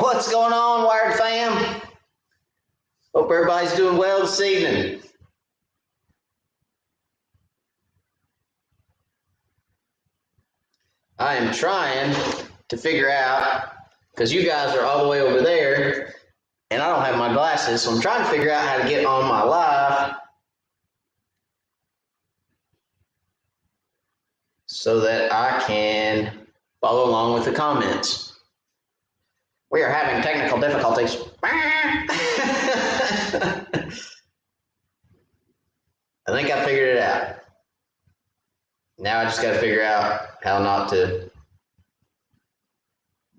What's going on, Wired fam? Hope everybody's doing well this evening. I am trying to figure out, because you guys are all the way over there, and I don't have my glasses, so I'm trying to figure out how to get on my live so that I can follow along with the comments. We are having technical difficulties. I think I figured it out. Now I just got to figure out how not to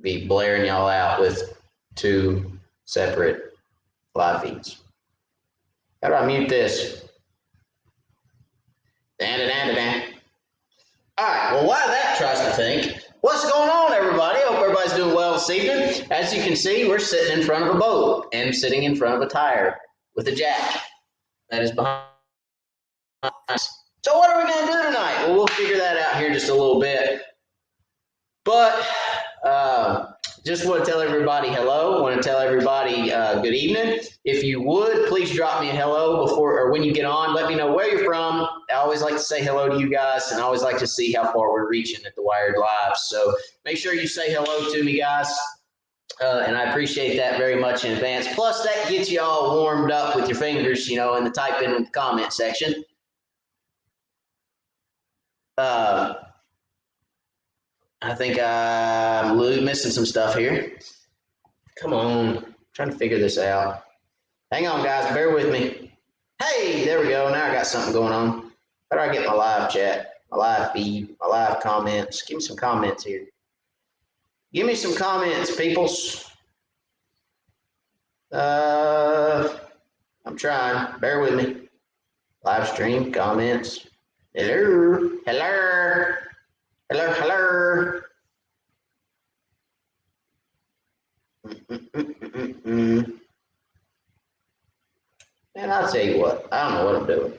be blaring y'all out with two separate live feeds. How do I mute this? Dan. All right, well, while that tries to think, what's going on, everybody? Hope everybody's doing well this evening. As you can see, we're sitting in front of a boat and sitting in front of a tire with a jack that is behind us. So what are we going to do tonight? Well, we'll figure that out here in just a little bit. But just want to tell everybody hello. Want to tell everybody good evening. If you would, please drop me a hello before or when you get on. Let me know where you're from. I always like to say hello to you guys, and I always like to see how far we're reaching at the Wired Live. So make sure you say hello to me, guys. And I appreciate that very much in advance. Plus, that gets you all warmed up with your fingers, you know, in the type in the comment section. I think I'm missing some stuff here. Come on. I'm trying to figure this out. Hang on, guys. Bear with me. Hey, there we go. Now I got something going on. How do I get my live chat, my live feed, my live comments? Give me some comments here. Give me some comments, peoples. I'm trying. Bear with me. Live stream, comments. Hello. Man, I'll tell you what, I don't know what I'm doing.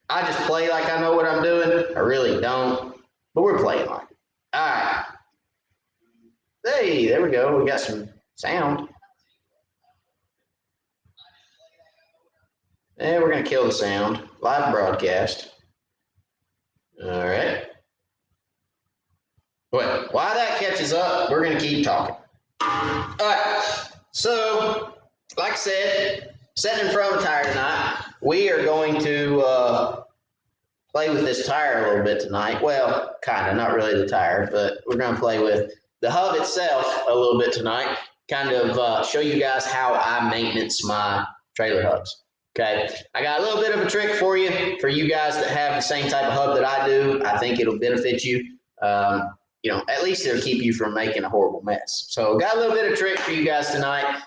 I just play like I know what I'm doing. I really don't, but we're playing like it. All right. Hey, there we go. We got some sound. And we're going to kill the sound. Live broadcast. All right. Well, while that catches up, we're going to keep talking. All right. So, like I said, sitting in front of a tire tonight, we are going to play with this tire a little bit tonight. Well, kind of, not really the tire, but we're going to play with the hub itself a little bit tonight, kind of show you guys how I maintenance my trailer hubs. Okay, I got a little bit of a trick for you guys that have the same type of hub that I do. I think it'll benefit you. You know, at least it'll keep you from making a horrible mess. So got a little bit of trick for you guys tonight.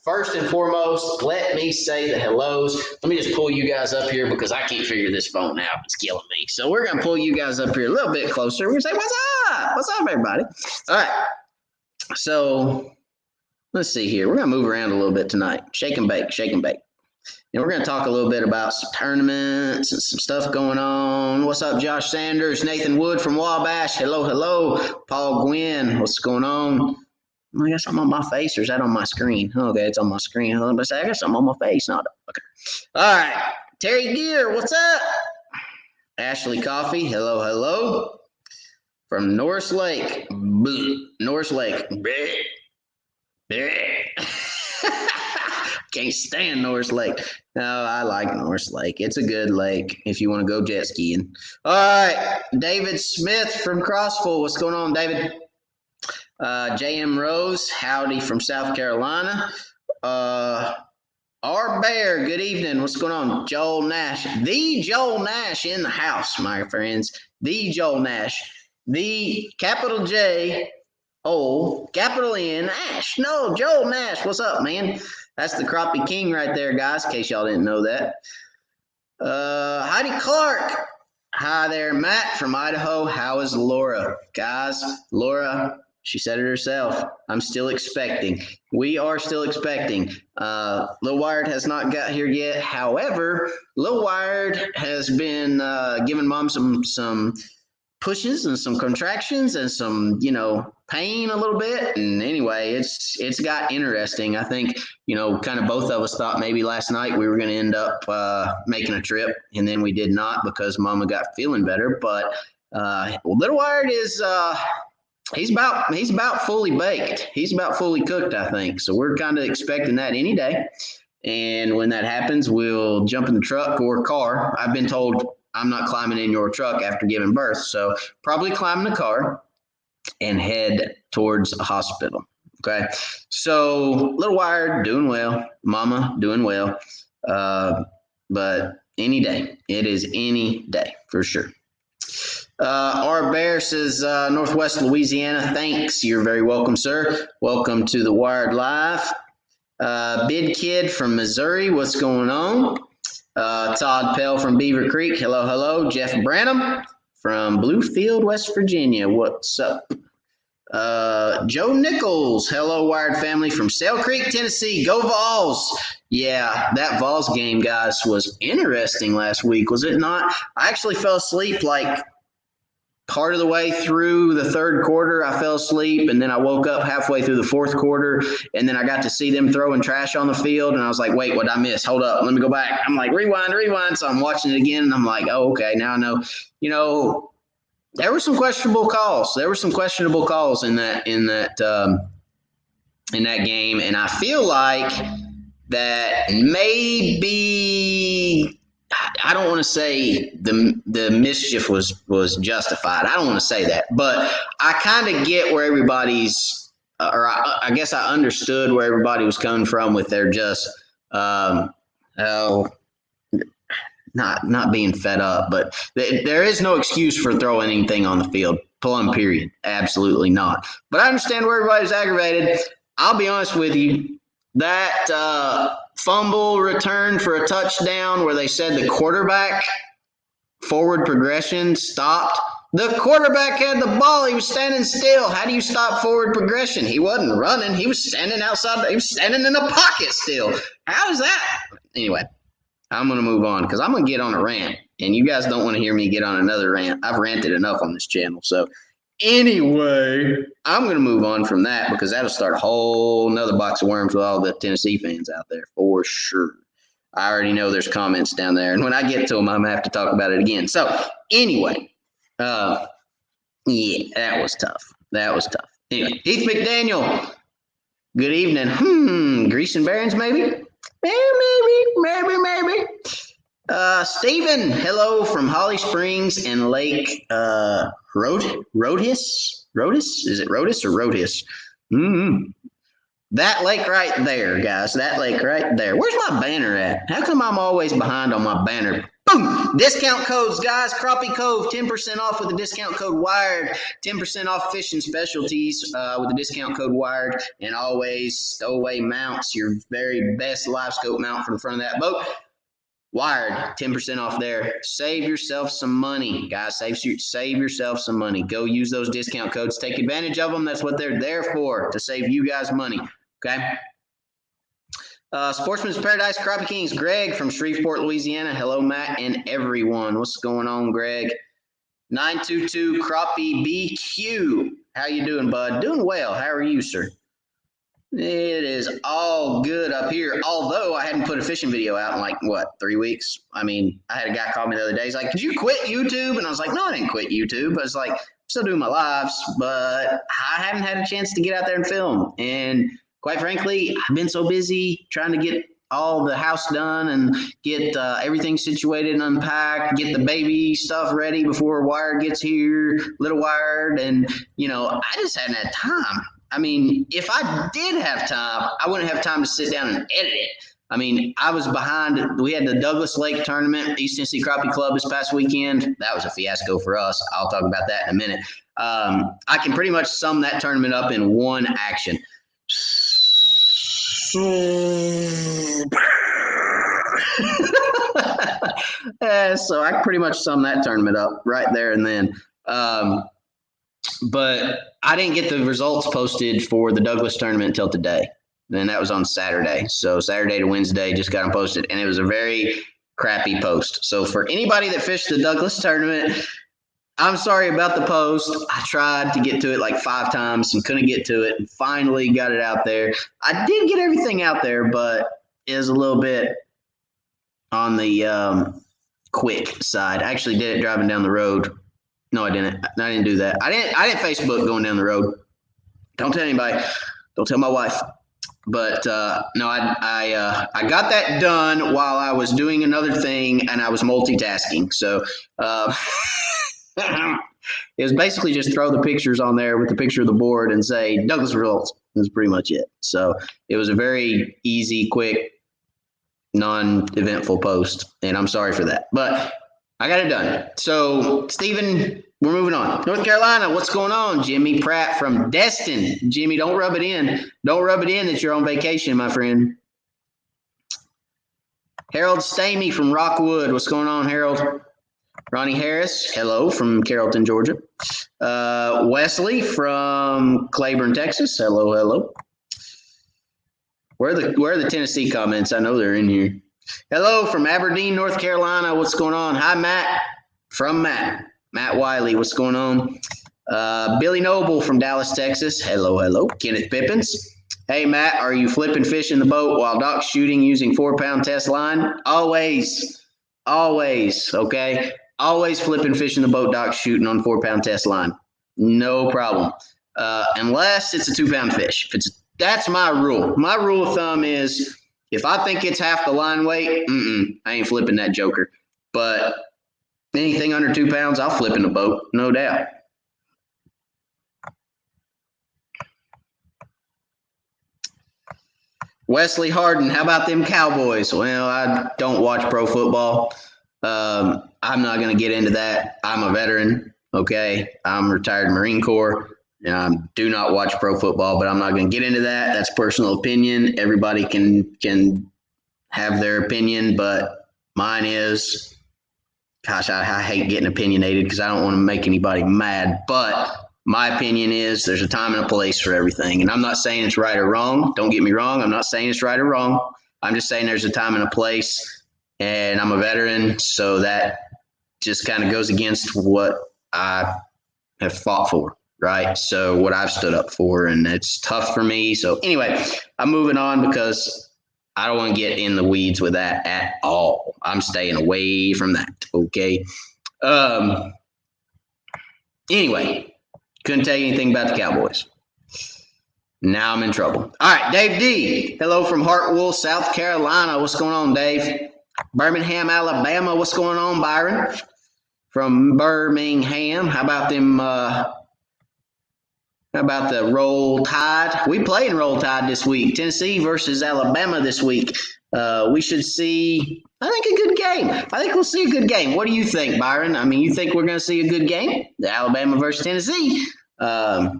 First and foremost, let me say the hellos. Let me just pull you guys up here because I can't figure this phone out. It's killing me. So we're going to pull you guys up here a little bit closer. We're going to say, what's up? What's up, everybody? All right. So let's see here. We're going to move around a little bit tonight. Shake and bake, shake and bake. And we're going to talk a little bit about some tournaments and some stuff going on. What's up, Josh Sanders? Nathan Wood from Wabash. Hello. Paul Gwynn. What's going on? I got something on my face, or is that on my screen? Okay, it's on my screen. I got something on my face. Not okay. All right. Terry Gear, what's up? Ashley Coffee. Hello. From Norris Lake. Norris Lake. Can't stand Norris Lake. No, I like Norris Lake. It's a good lake if you want to go jet skiing. All right. David Smith from Crossville. What's going on, David? J.M. Rose. Howdy from South Carolina. R. Bear. Good evening. What's going on? Joel Nash. The Joel Nash in the house, my friends. The Joel Nash. The capital J. O. Capital N. Ash. No, Joel Nash. What's up, man? That's the Crappie King right there, guys, in case y'all didn't know that. Heidi Clark. Hi there, Matt from Idaho. How is Laura? Guys, Laura, she said it herself. I'm still expecting. We are still expecting. Lil Wired has not got here yet. However, Lil Wired has been giving Mom some pushes and some contractions and some, pain a little bit. And anyway, it's got interesting. I think, kind of both of us thought maybe last night we were going to end up making a trip, and then we did not because Mama got feeling better. But Little Wired is he's about fully baked. He's about fully cooked, I think. So we're kind of expecting that any day. And when that happens, we'll jump in the truck or car. I've been told I'm not climbing in your truck after giving birth, so probably climb the car and head towards a hospital. Okay. So Little Wired doing well, Mama doing well. But any day, it is any day for sure. Our Bear says, Northwest Louisiana. Thanks. You're very welcome, sir. Welcome to the Wired Live. Bid Kid from Missouri. What's going on? Todd Pell from Beaver Creek. Hello, hello. Jeff Branham from Bluefield, West Virginia. What's up? Joe Nichols. Hello, Wired family from Sail Creek, Tennessee. Go Vols. Yeah, that Vols game, guys, was interesting last week, was it not? I actually fell asleep like part of the way through the third quarter. I fell asleep, and then I woke up halfway through the fourth quarter, and then I got to see them throwing trash on the field, and I was like, wait, what did I miss? Hold up, let me go back. I'm like, rewind. So I'm watching it again, and I'm like, oh, okay, now I know. There were some questionable calls. There were some questionable calls in that game, and I feel like that maybe I don't want to say the mischief was justified. I don't want to say that, but I kind of get where everybody's, or I guess I understood where everybody was coming from with their just not being fed up, but there is no excuse for throwing anything on the field. Plumb period. Absolutely not. But I understand where everybody's aggravated. I'll be honest with you. That fumble return for a touchdown where they said the quarterback forward progression stopped. The quarterback had the ball. He was standing still. How do you stop forward progression? He wasn't running. He was standing outside. He was standing in the pocket still. How is that? Anyway. I'm going to move on because I'm going to get on a rant, and you guys don't want to hear me get on another rant. I've ranted enough on this channel. So anyway, I'm going to move on from that because that'll start a whole nother box of worms with all the Tennessee fans out there for sure. I already know there's comments down there, and when I get to them, I'm going to have to talk about it again. So anyway, yeah, that was tough. Anyway, Heath McDaniel, good evening. Grease and Barons, maybe? Maybe. Stephen, hello from Holly Springs and Lake Roadis? Is it Roadis or Roadis? That lake right there, guys. That lake right there. Where's my banner at? How come I'm always behind on my banner? Boom! Discount codes, guys. Crappie Cove, 10% off with the discount code WIRED. 10% off fishing specialties with the discount code WIRED. And always Stowaway Mounts, your very best live scope mount for the front of that boat. Wired, 10% off there. Save yourself some money, guys. Save yourself some money. Go use those discount codes. Take advantage of them. That's what they're there for, to save you guys money. Okay? Sportsman's Paradise, Crappie Kings. Greg from Shreveport, Louisiana. Hello, Matt and everyone. What's going on, Greg? 922 Crappie BQ. How you doing, bud? Doing well. How are you, sir? It is all good up here, although I hadn't put a fishing video out in 3 weeks? I mean, I had a guy call me the other day. He's like, did you quit YouTube? And I was like, no, I didn't quit YouTube. I was like, I'm still doing my lives, but I haven't had a chance to get out there and film. And quite frankly, I've been so busy trying to get all the house done and get everything situated and unpacked, get the baby stuff ready before Wired gets here, Little Wired. And, I just hadn't had time. I mean, if I did have time, I wouldn't have time to sit down and edit it. I mean, I was behind. We had the Douglas Lake tournament, East Tennessee Crappie Club this past weekend. That was a fiasco for us. I'll talk about that in a minute. I can pretty much sum that tournament up in one action. So I pretty much sum that tournament up right there and then. But I didn't get the results posted for the Douglas tournament until today. And that was on Saturday. So Saturday to Wednesday, just got them posted. And it was a very crappy post. So for anybody that fished the Douglas tournament, I'm sorry about the post. I tried to get to it like 5 times and couldn't get to it, and finally got it out there. I did get everything out there, but it was a little bit on the quick side. I actually did it driving down the road. No, I didn't. I didn't do that. I didn't Facebook going down the road. Don't tell anybody. Don't tell my wife. But no, I got that done while I was doing another thing, and I was multitasking. So it was basically just throw the pictures on there with the picture of the board and say Douglas results. That's pretty much it. So it was a very easy, quick, non-eventful post, and I'm sorry for that. But I got it done. So, Stephen, we're moving on. North Carolina, what's going on? Jimmy Pratt from Destin. Jimmy, don't rub it in. Don't rub it in that you're on vacation, my friend. Harold Stamey from Rockwood. What's going on, Harold? Ronnie Harris, hello, from Carrollton, Georgia. Wesley from Claiborne, Texas. Hello, hello. Where are the Tennessee comments? I know they're in here. Hello from Aberdeen, North Carolina. What's going on? Hi, Matt. From Matt Wiley. What's going on? Billy Noble from Dallas, Texas. Hello, hello. Kenneth Pippins. Hey, Matt, are you flipping fish in the boat while Doc's shooting using 4-pound test line? Always, okay? Always flipping fish in the boat, Doc's shooting on 4-pound test line. No problem. Unless it's a 2-pound fish. That's my rule. My rule of thumb is if I think it's half the line weight, I ain't flipping that joker. But anything under 2 pounds, I'll flip in the boat, no doubt. Wesley Harden, how about them Cowboys? Well, I don't watch pro football. I'm not going to get into that. I'm a veteran, okay? I'm retired Marine Corps. Do not watch pro football, but I'm not going to get into that. That's personal opinion. Everybody can have their opinion, but mine is, gosh, I hate getting opinionated because I don't want to make anybody mad. But my opinion is there's a time and a place for everything. And I'm not saying it's right or wrong. Don't get me wrong. I'm not saying it's right or wrong. I'm just saying there's a time and a place. And I'm a veteran, so that just kind of goes against what I have fought for. Right. So what I've stood up for, and it's tough for me. So anyway, I'm moving on because I don't want to get in the weeds with that at all. I'm staying away from that. Okay. Anyway, couldn't tell you anything about the Cowboys. Now I'm in trouble. All right. Dave D. Hello from Hartwell, South Carolina. What's going on, Dave? Birmingham, Alabama. What's going on, Byron? From Birmingham. How about them, how about the Roll Tide? We playing Roll Tide this week. Tennessee versus Alabama this week. We should see, I think, a good game. I think we'll see a good game. What do you think, Byron? I mean, you think we're going to see a good game? The Alabama versus Tennessee. I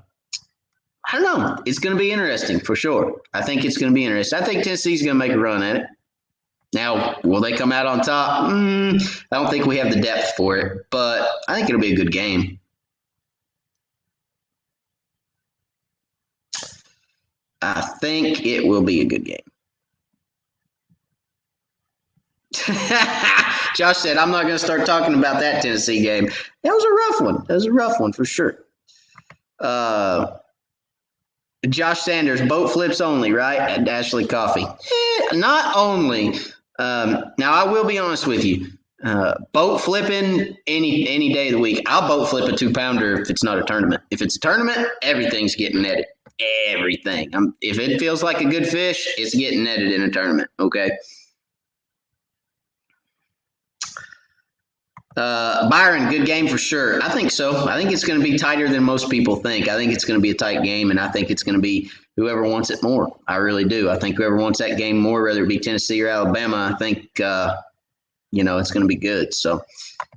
don't know. It's going to be interesting for sure. I think it's going to be interesting. I think Tennessee's going to make a run at it. Now, will they come out on top? I don't think we have the depth for it, but I think it'll be a good game. I think it will be a good game. Josh said, I'm not going to start talking about that Tennessee game. That was a rough one. That was a rough one for sure. Josh Sanders, boat flips only, right? At Ashley Coffee. Not only. Now, I will be honest with you. Boat flipping any day of the week. I'll boat flip a 2-pounder if it's not a tournament. If it's a tournament, everything's getting netted. Everything. If it feels like a good fish, it's getting netted in a tournament. Okay. Byron, good game for sure. I think so. I think it's going to be tighter than most people think. I think it's going to be a tight game, and I think it's going to be whoever wants it more. I really do. I think whoever wants that game more, whether it be Tennessee or Alabama, I think, it's going to be good. So,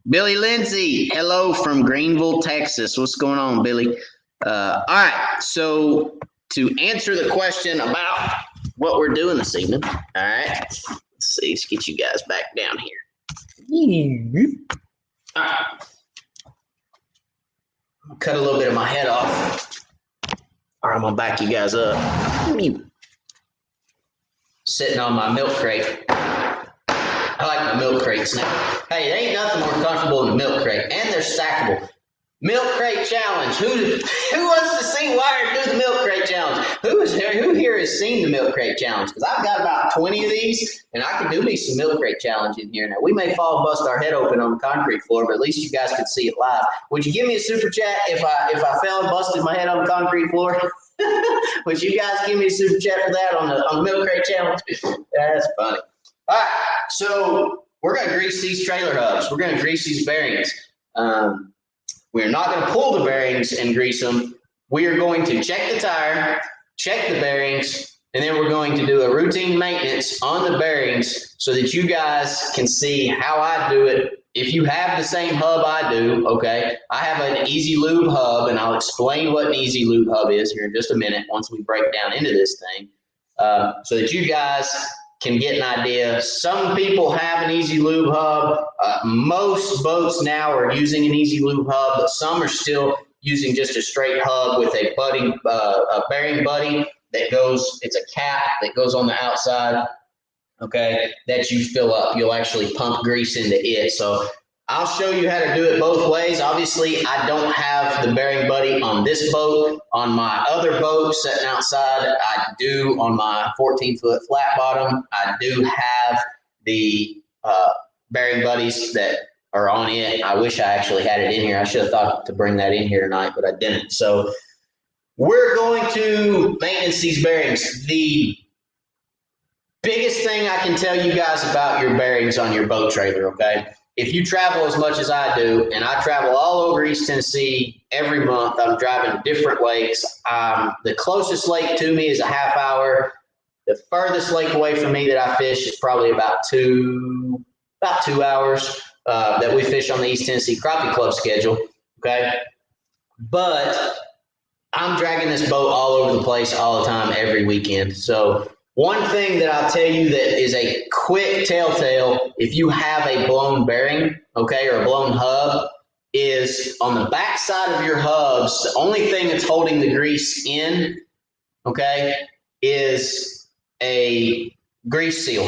Billy Lindsay, hello from Greenville, Texas. What's going on, Billy? All right. So, to answer the question about what we're doing this evening, all right, let's see. Let's get you guys back down here. All right. I'll cut a little bit of my head off. All right, I'm going to back you guys up. Sitting on my milk crate. I like my milk crates now. Hey, there ain't nothing more comfortable than a milk crate. And they're stackable. Milk crate challenge. Who wants to see Wyatt do the milk crate challenge? Who here has seen the milk crate challenge? Because I've got about 20 of these, and I can do me some milk crate challenge in here. Now we may fall and bust our head open on the concrete floor, but at least you guys could see it live. Would you give me a super chat if I fell and busted my head on the concrete floor? Would you guys give me a super chat for that on the milk crate challenge? That's funny. All right, so we're gonna grease these trailer hubs. We're gonna grease these bearings. We're not going to pull the bearings and grease them. We are going to check the tire, check the bearings, and then we're going to do a routine maintenance on the bearings so that you guys can see how I do it. If you have the same hub I do, okay, I have an Easy Lube hub, and I'll explain what an Easy Lube hub is here in just a minute once we break down into this thing, so that you guys can get an idea. Some people have an Easy Lube hub. Most boats now are using an Easy Lube hub, but some are still using just a straight hub with a bearing buddy that goes, it's a cap that goes on the outside, okay, that you fill up. You'll actually pump grease into it. So I'll show you how to do it both ways. Obviously, I don't have the bearing buddy on this boat. On my other boat sitting outside, I do. On my 14-foot flat bottom, I do have the bearing buddies that are on it. I wish I actually had it in here. I should have thought to bring that in here tonight, but I didn't. So we're going to maintenance these bearings. The biggest thing I can tell you guys about your bearings on your boat trailer, okay? If you travel as much as I do, and I travel all over East Tennessee every month, I'm driving different lakes. The closest lake to me is a half hour. The furthest lake away from me that I fish is probably about 2 hours that we fish on the East Tennessee Crappie Club schedule, okay? But I'm dragging this boat all over the place all the time, every weekend. So one thing that I'll tell you that is a quick telltale if you have a blown bearing, okay, or a blown hub, is on the back side of your hubs, the only thing that's holding the grease in, okay, is a grease seal,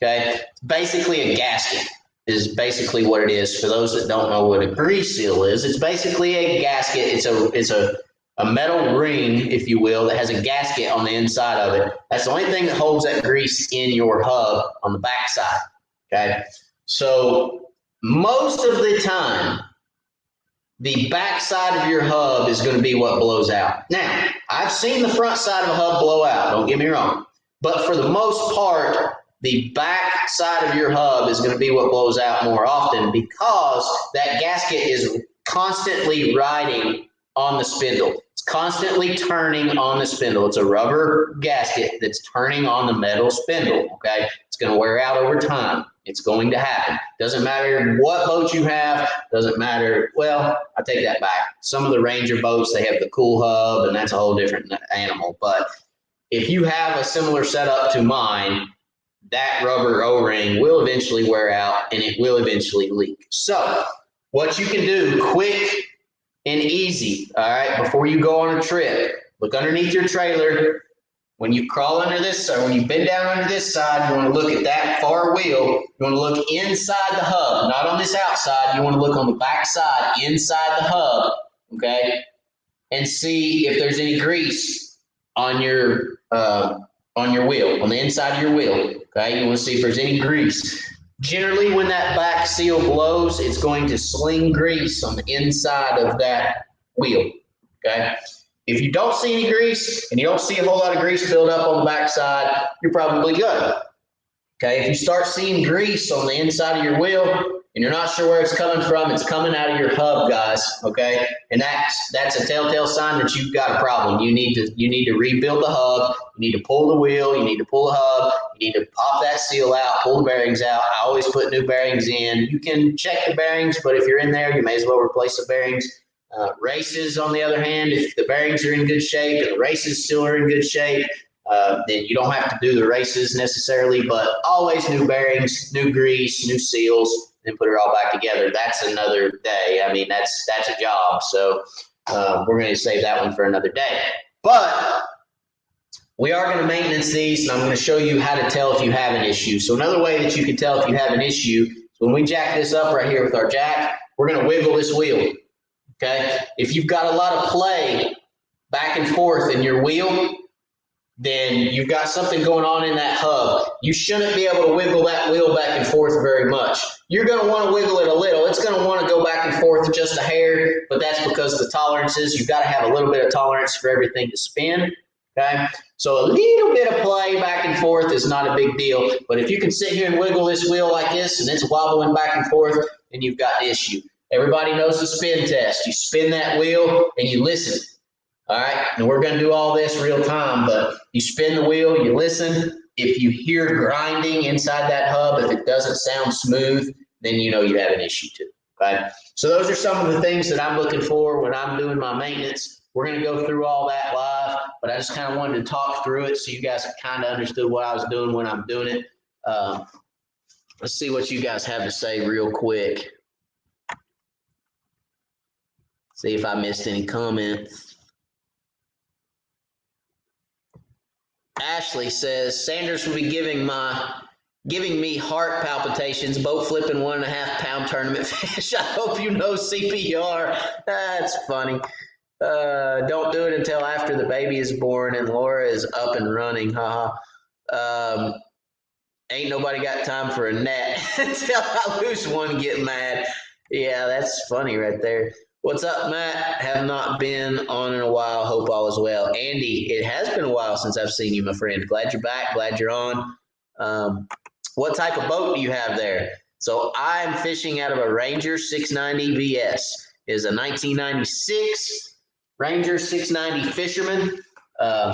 okay? Basically a gasket is basically what it is. For those that don't know what a grease seal is, it's basically a gasket. It's a metal ring, if you will, that has a gasket on the inside of it. That's the only thing that holds that grease in your hub on the back side, okay? So most of the time, the back side of your hub is going to be what blows out. Now, I've seen the front side of a hub blow out, don't get me wrong. But for the most part, the back side of your hub is going to be what blows out more often because that gasket is constantly riding on the spindle. It's constantly turning on the spindle. It's a rubber gasket that's turning on the metal spindle, okay? It's going to wear out over time. It's going to happen. Doesn't matter what boat you have. Doesn't matter. Well, I take that back. Some of the Ranger boats, they have the cool hub, and that's a whole different animal. But if you have a similar setup to mine, that rubber O-ring will eventually wear out, and it will eventually leak. So what you can do quick and easy, all right, before you go on a trip, look underneath your trailer. When you crawl under this, or when you bend down under this side, you want to look at that far wheel. You want to look inside the hub, not on this outside. You want to look on the back side, inside the hub, okay, and see if there's any grease on your wheel, on the inside of your wheel, okay? You want to see if there's any grease. Generally, when that back seal blows, it's going to sling grease on the inside of that wheel, okay? If you don't see any grease and you don't see a whole lot of grease build up on the back side, you're probably good, okay? If you start seeing grease on the inside of your wheel and you're not sure where it's coming from, it's coming out of your hub, guys, okay? And that's a telltale sign that you've got a problem. You need to rebuild the hub. You need to pull the wheel. You need to pull the hub. You need to pop that seal out, pull the bearings out. I always put new bearings in. You can check the bearings, but if you're in there, you may as well replace the bearings. Races, on the other hand, if the bearings are in good shape and the races still are in good shape, then you don't have to do the races necessarily, but always new bearings, new grease, new seals, and put it all back together. That's another day. I mean, that's a job. So we're going to save that one for another day. But we are going to maintenance these, and I'm going to show you how to tell if you have an issue. So another way that you can tell if you have an issue is when we jack this up right here with our jack, we're going to wiggle this wheel. okay? If you've got a lot of play back and forth in your wheel, then you've got something going on in that hub. You shouldn't be able to wiggle that wheel back and forth very much. You're going to want to wiggle it a little. It's going to want to go back and forth just a hair, but that's because the tolerances, you've got to have a little bit of tolerance for everything to spin, okay? So a little bit of play back and forth is not a big deal, but if you can sit here and wiggle this wheel like this and it's wobbling back and forth, then you've got an issue. Everybody knows the spin test. You spin that wheel and you listen. All right, and we're going to do all this real time, but you spin the wheel, you listen. If you hear grinding inside that hub, if it doesn't sound smooth, then you know you have an issue too. Okay, so those are some of the things that I'm looking for when I'm doing my maintenance. We're going to go through all that live, but I just kind of wanted to talk through it so you guys kind of understood what I was doing when I'm doing it. Let's see what you guys have to say real quick. See if I missed any comments. Ashley says, Sanders will be giving me heart palpitations, boat flipping 1.5 pound tournament fish. I hope you know CPR. That's funny. Don't do it until after the baby is born and Laura is up and running. Haha. Ain't nobody got time for a net until I lose one, get mad. Yeah, that's funny right there. What's up, Matt? Have not been on in a while. Hope all is well. Andy, it has been a while since I've seen you, my friend. Glad you're back. Glad you're on. What type of boat do you have there? So I'm fishing out of a Ranger 690 VS. It is a 1996 Ranger 690 Fisherman.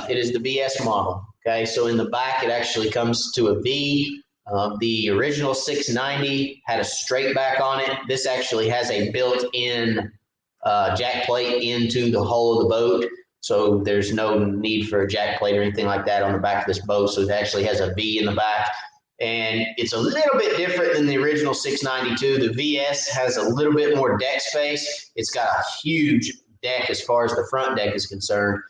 It is the VS model. Okay, so in the back, it actually comes to a V. The original 690 had a straight back on it. This actually has a built-in jack plate into the hull of the boat, so there's no need for a jack plate or anything like that on the back of this boat. So it actually has a V in the back, and it's a little bit different than the original 692. The VS has a little bit more deck space. It's got a huge deck as far as the front deck is concerned.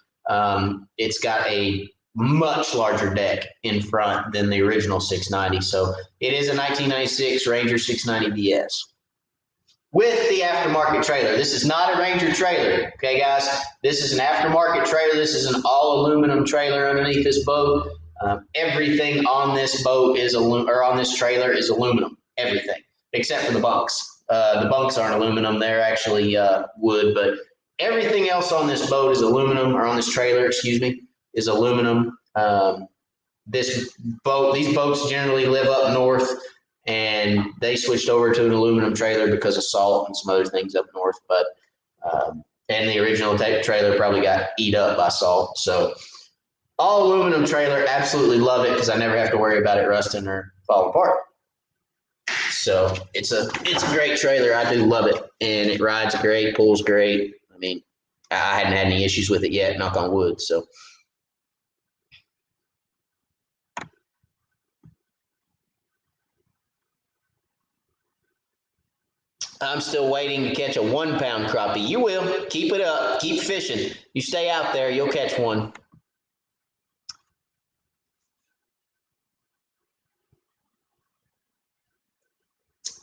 It's got a much larger deck in front than the original 690. So it is a 1996 Ranger 690 VS. With the aftermarket trailer. This is not a Ranger trailer, okay, guys? This is an aftermarket trailer. This is an all aluminum trailer underneath this boat. Everything on this boat is on this trailer is aluminum. Everything except for the bunks. The bunks aren't aluminum; they're actually wood. But everything else on this boat is aluminum, or on this trailer, excuse me, is aluminum. These boats generally live up north. And they switched over to an aluminum trailer because of salt and some other things up north. But and the original trailer probably got eat up by salt. So all aluminum trailer, absolutely love it because I never have to worry about it rusting or falling apart. So it's a great trailer. I do love it, and it rides great, pulls great. I mean, I hadn't had any issues with it yet, knock on wood. So. I'm still waiting to catch a 1 pound crappie. You will. Keep it up. Keep fishing. You stay out there, you'll catch one.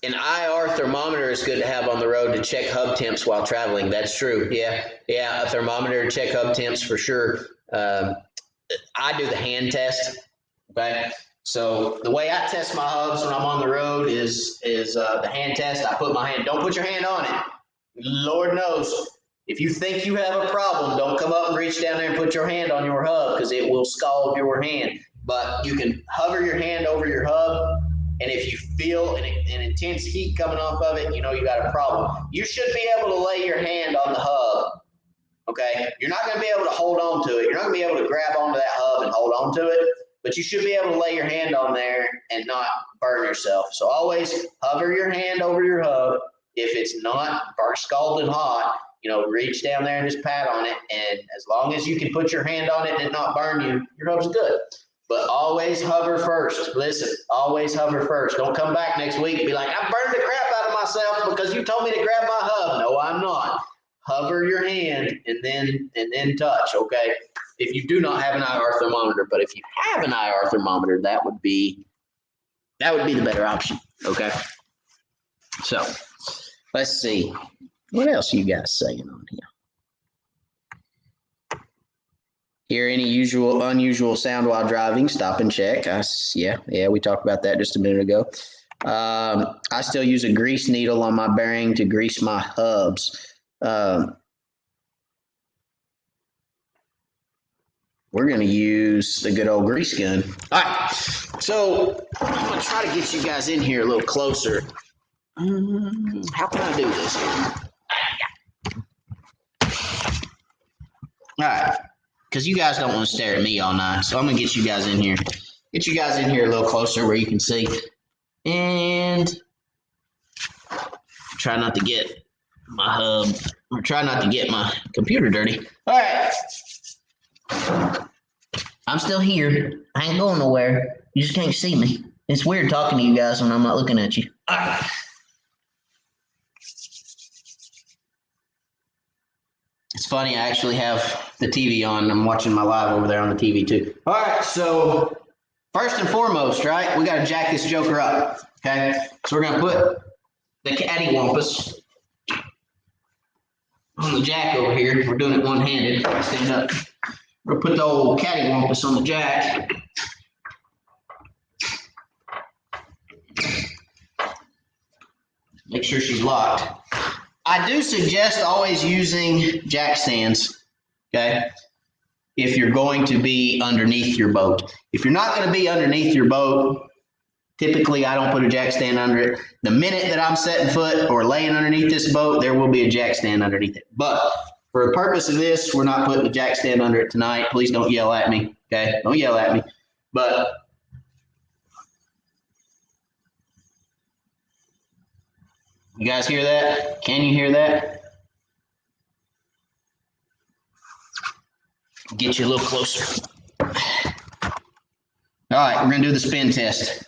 An IR thermometer is good to have on the road to check hub temps while traveling. That's true. Yeah, a thermometer to check hub temps for sure. I do the hand test. Okay. So the way I test my hubs when I'm on the road is the hand test. I put my hand, don't put your hand on it. Lord knows, if you think you have a problem, don't come up and reach down there and put your hand on your hub because it will scald your hand. But you can hover your hand over your hub, and if you feel an intense heat coming off of it, you know you got a problem. You should be able to lay your hand on the hub. Okay, you're not going to be able to hold on to it. You're not going to be able to grab onto that hub and hold on to it. But you should be able to lay your hand on there and not burn yourself. So always hover your hand over your hub. If it's not scalding hot, reach down there and just pat on it. And as long as you can put your hand on it and it not burn you, your hub's good. But always hover first. Listen, always hover first. Don't come back next week and be like, I burned the crap out of myself because you told me to grab my hub. No, I'm not. Hover your hand and then touch, okay? If you do not have an IR thermometer, but if you have an IR thermometer, that would be the better option, okay? So let's see. What else are you guys saying on here? Hear any unusual sound while driving? Stop and check. Yeah, we talked about that just a minute ago. I still use a grease needle on my bearing to grease my hubs. We're going to use the good old grease gun. All right, so I'm going to try to get you guys in here a little closer. How can I do this here? All right, because you guys don't want to stare at me all night, so I'm going to get you guys in here. Get you guys in here a little closer where you can see. And try not to get my hub, or try not to get my computer dirty. All right. I'm still here. I ain't going nowhere. You just can't see me. It's weird talking to you guys when I'm not looking at you. All right. It's funny, I actually have the TV on. I'm watching my live over there on the TV too. All right, so first and foremost, right, we got to jack this joker up, okay? So we're going to put the cattywampus on the jack over here. We're doing it one-handed. Stand up. We're going to put the old cattywampus on the jack. Make sure she's locked. I do suggest always using jack stands, okay, if you're going to be underneath your boat. If you're not going to be underneath your boat, typically I don't put a jack stand under it. The minute that I'm setting foot or laying underneath this boat, there will be a jack stand underneath it. But for the purpose of this, we're not putting a jack stand under it tonight. Please don't yell at me, okay? Don't yell at me. But you guys hear that? Can you hear that? Get you a little closer. All right, we're going to do the spin test.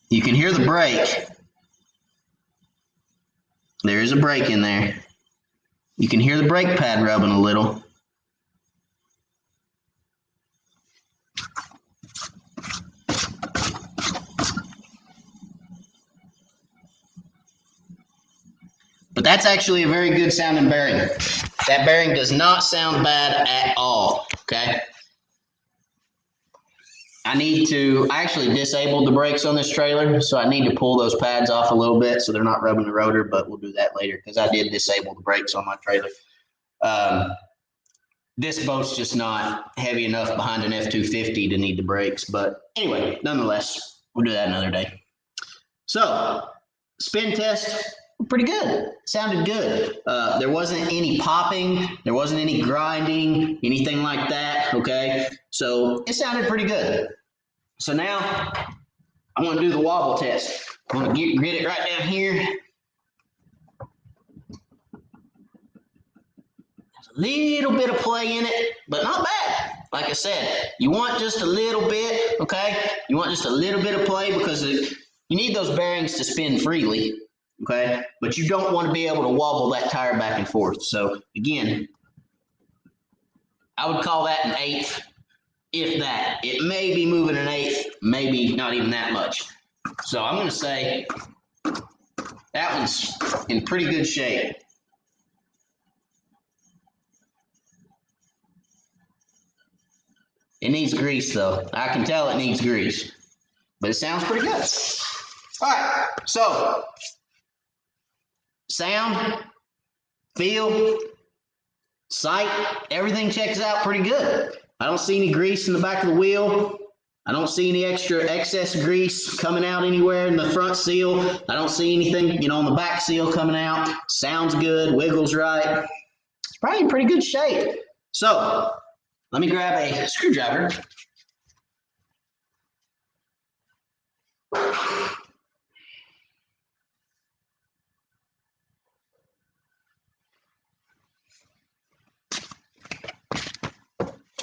You can hear the brake. There is a brake in there. You can hear the brake pad rubbing a little. But that's actually a very good sounding bearing. That bearing does not sound bad at all, okay? I actually disabled the brakes on this trailer, so I need to pull those pads off a little bit so they're not rubbing the rotor, but we'll do that later because I did disable the brakes on my trailer. This boat's just not heavy enough behind an F-250 to need the brakes, but anyway, nonetheless, we'll do that another day. So, spin test. Pretty good. Sounded good. There wasn't any popping. There wasn't any grinding, anything like that. Okay. So it sounded pretty good. So now I want to do the wobble test. I want to get it right down here. There's a little bit of play in it, but not bad. Like I said, you want just a little bit. Okay. You want just a little bit of play because you need those bearings to spin freely. Okay, but you don't want to be able to wobble that tire back and forth. So again, I would call that an eighth, if that. It may be moving an eighth, maybe not even that much. So I'm going to say that one's in pretty good shape. It needs grease though. I can tell it needs grease, but it sounds pretty good. All right, so sound, feel, sight, everything checks out pretty good. I don't see any grease in the back of the wheel. I don't see any excess grease coming out anywhere in the front seal. I don't see anything, on the back seal coming out. Sounds good, wiggles right. It's probably in pretty good shape. So let me grab a screwdriver.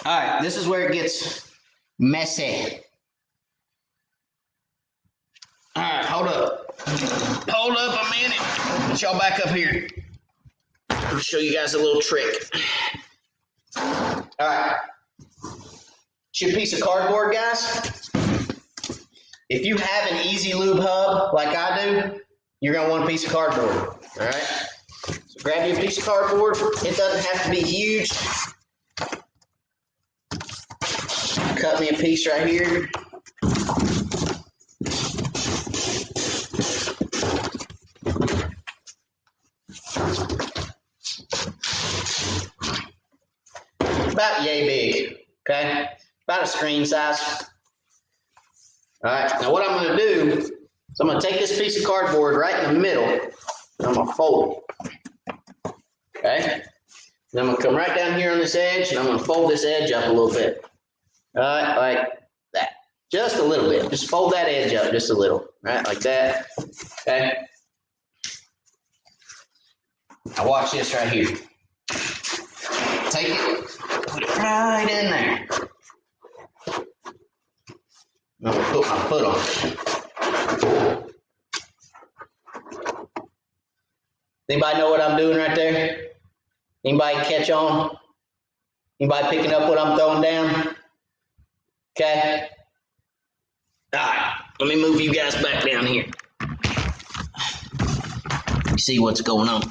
All right, this is where it gets messy. All right, hold up. Hold up a minute. Get y'all back up here. I'll show you guys a little trick. All right. your piece of cardboard, guys. If you have an easy lube hub like I do, you're going to want a piece of cardboard. All right. So grab your piece of cardboard. It doesn't have to be huge. Cut me a piece right here. About yay big, okay? About a screen size. All right, now what I'm gonna do is I'm gonna take this piece of cardboard right in the middle, and I'm gonna fold it, okay? Then I'm gonna come right down here on this edge, and I'm gonna fold this edge up a little bit. All right, like that, just a little bit. Just fold that edge up just a little, right, like that, okay? Now watch this right here. Take it, put it right in there. I'm gonna put my foot on it. Anybody know what I'm doing right there? Anybody catch on? Anybody picking up what I'm throwing down? Okay. All right, let me move you guys back down here. You see what's going on.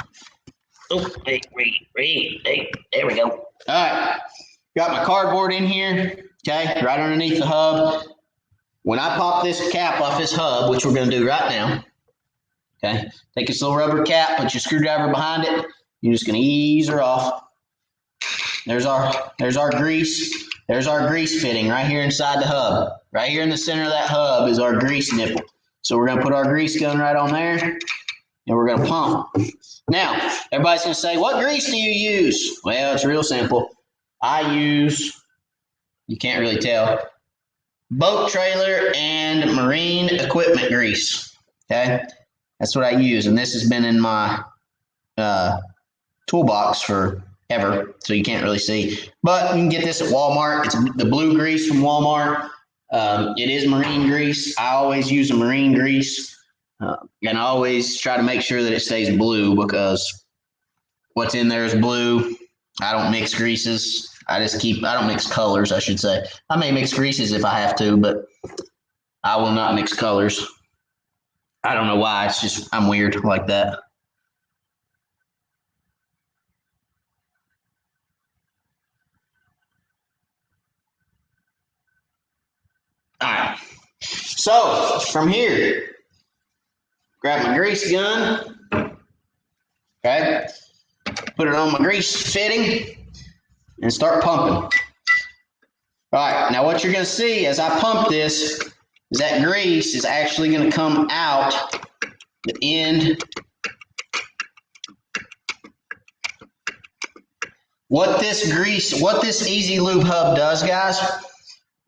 Oh, hey, there we go. All right, got my cardboard in here, okay, right underneath the hub. When I pop this cap off this hub, which we're going to do right now, okay, take this little rubber cap, put your screwdriver behind it. You're just going to ease her off. There's our grease. There's our grease fitting right here inside the hub. Right here in the center of that hub is our grease nipple. So we're going to put our grease gun right on there, and we're going to pump. Now, everybody's going to say, what grease do you use? Well, it's real simple. I use, you can't really tell, boat trailer and marine equipment grease. Okay? That's what I use. And this has been in my toolbox forever, so you can't really see. But you can get this at Walmart. It's the blue grease from Walmart. It is marine grease. I always use a marine grease. And I always try to make sure that it stays blue because what's in there is blue. I don't mix greases. I don't mix colors, I should say. I may mix greases if I have to, but I will not mix colors. I don't know why. It's just, I'm weird like that. All right. So from here, grab my grease gun, okay, put it on my grease fitting, and start pumping. All right, now what you're going to see as I pump this is that grease is actually going to come out the end. What this Easy Lube hub does, guys,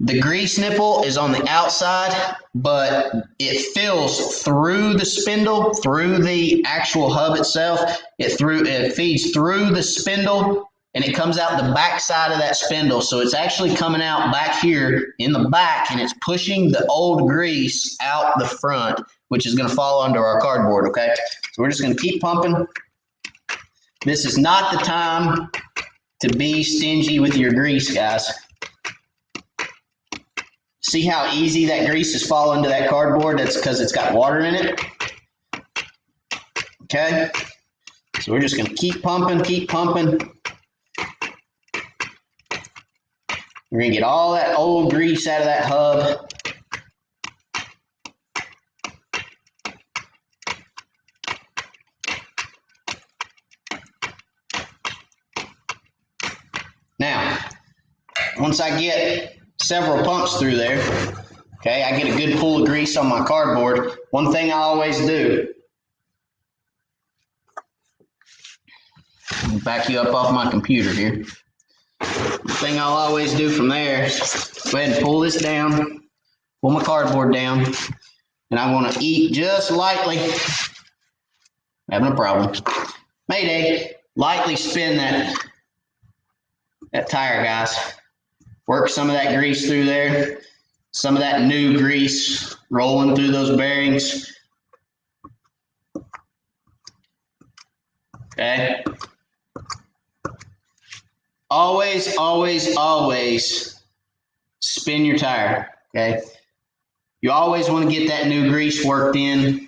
the grease nipple is on the outside, but it fills through the spindle, through the actual hub itself. It feeds through the spindle, and it comes out the back side of that spindle. So it's actually coming out back here in the back, and it's pushing the old grease out the front, which is going to fall under our cardboard, okay? So we're just going to keep pumping. This is not the time to be stingy with your grease, guys. See how easy that grease is falling into that cardboard? That's because it's got water in it. Okay? So we're just going to keep pumping, keep pumping. We're going to get all that old grease out of that hub. Now, once I get several pumps through there, okay, I get a good pool of grease on my cardboard. One thing I always do, I'll back you up off my computer here. One thing I'll always do from there, go ahead and pull this down, pull my cardboard down, and I want to eat just lightly. Having a problem. Mayday, lightly spin that tire, guys. Work some of that grease through there. Some of that new grease rolling through those bearings. Okay. Always, always, always spin your tire, okay? You always want to get that new grease worked in.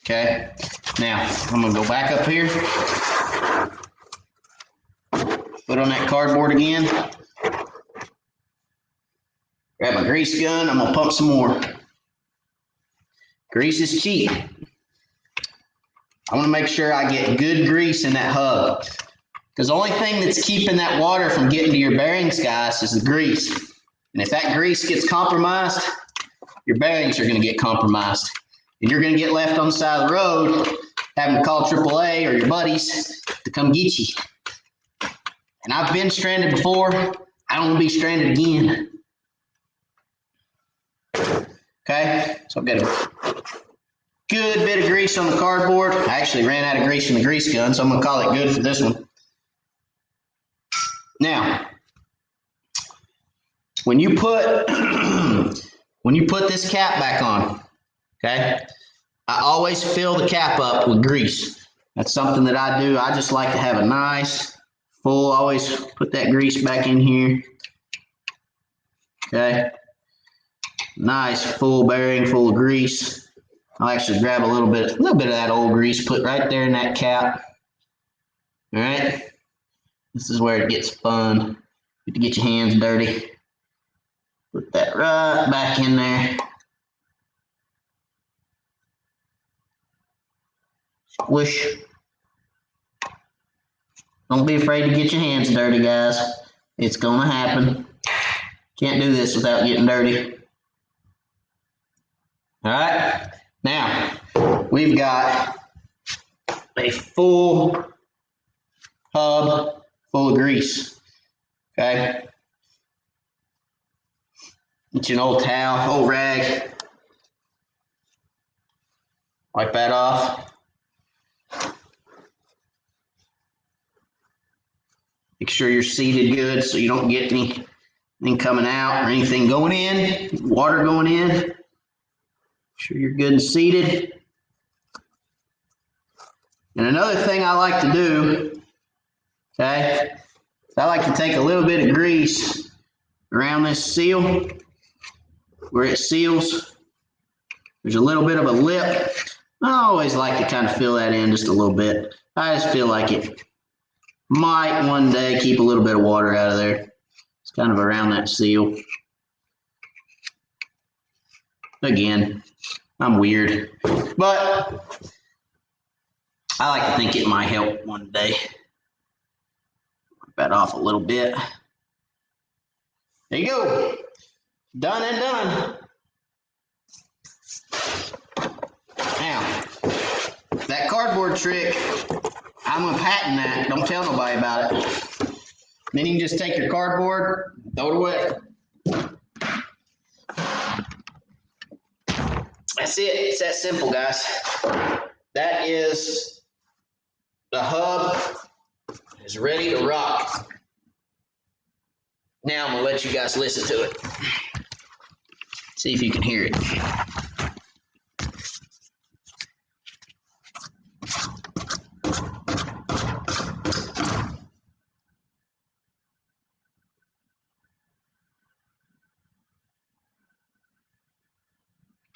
Okay, now I'm gonna go back up here, put on that cardboard again, grab my grease gun, I'm gonna pump some more. Grease is cheap. I wanna make sure I get good grease in that hub, because the only thing that's keeping that water from getting to your bearings, guys, is the grease. And if that grease gets compromised, your bearings are gonna get compromised. And you're going to get left on the side of the road having to call AAA or your buddies to come get you. And I've been stranded before. I don't want to be stranded again. Okay, so I've got a good bit of grease on the cardboard. I actually ran out of grease in the grease gun, so I'm going to call it good for this one. Now, when you put this cap back on, okay, I always fill the cap up with grease. That's something that I do. I just like to have a nice full, always put that grease back in here. Okay. Nice full bearing full of grease. I'll actually grab a little bit of that old grease, put right there in that cap. All right. This is where it gets fun. You have to get your hands dirty. Put that right back in there. Squish. Don't be afraid to get your hands dirty, guys. It's gonna happen. Can't do this without getting dirty. All right. Now, we've got a full hub full of grease. Okay. Get you an old towel, old rag. Wipe that off. Make sure you're seated good so you don't get anything coming out or anything going in, water going in. Make sure you're good and seated. And another thing I like to do, okay, is I like to take a little bit of grease around this seal where it seals. There's a little bit of a lip. I always like to kind of fill that in just a little bit. I just feel like it might one day keep a little bit of water out of there. It's kind of around that seal. Again, I'm weird, but I like to think it might help one day. Wipe that off a little bit. There you go. Done and done. Now, that cardboard trick, I'm going to patent that. Don't tell nobody about it. Then you can just take your cardboard, throw it away. That's it. It's that simple, guys. That is the hub is ready to rock. Now I'm going to let you guys listen to it. See if you can hear it.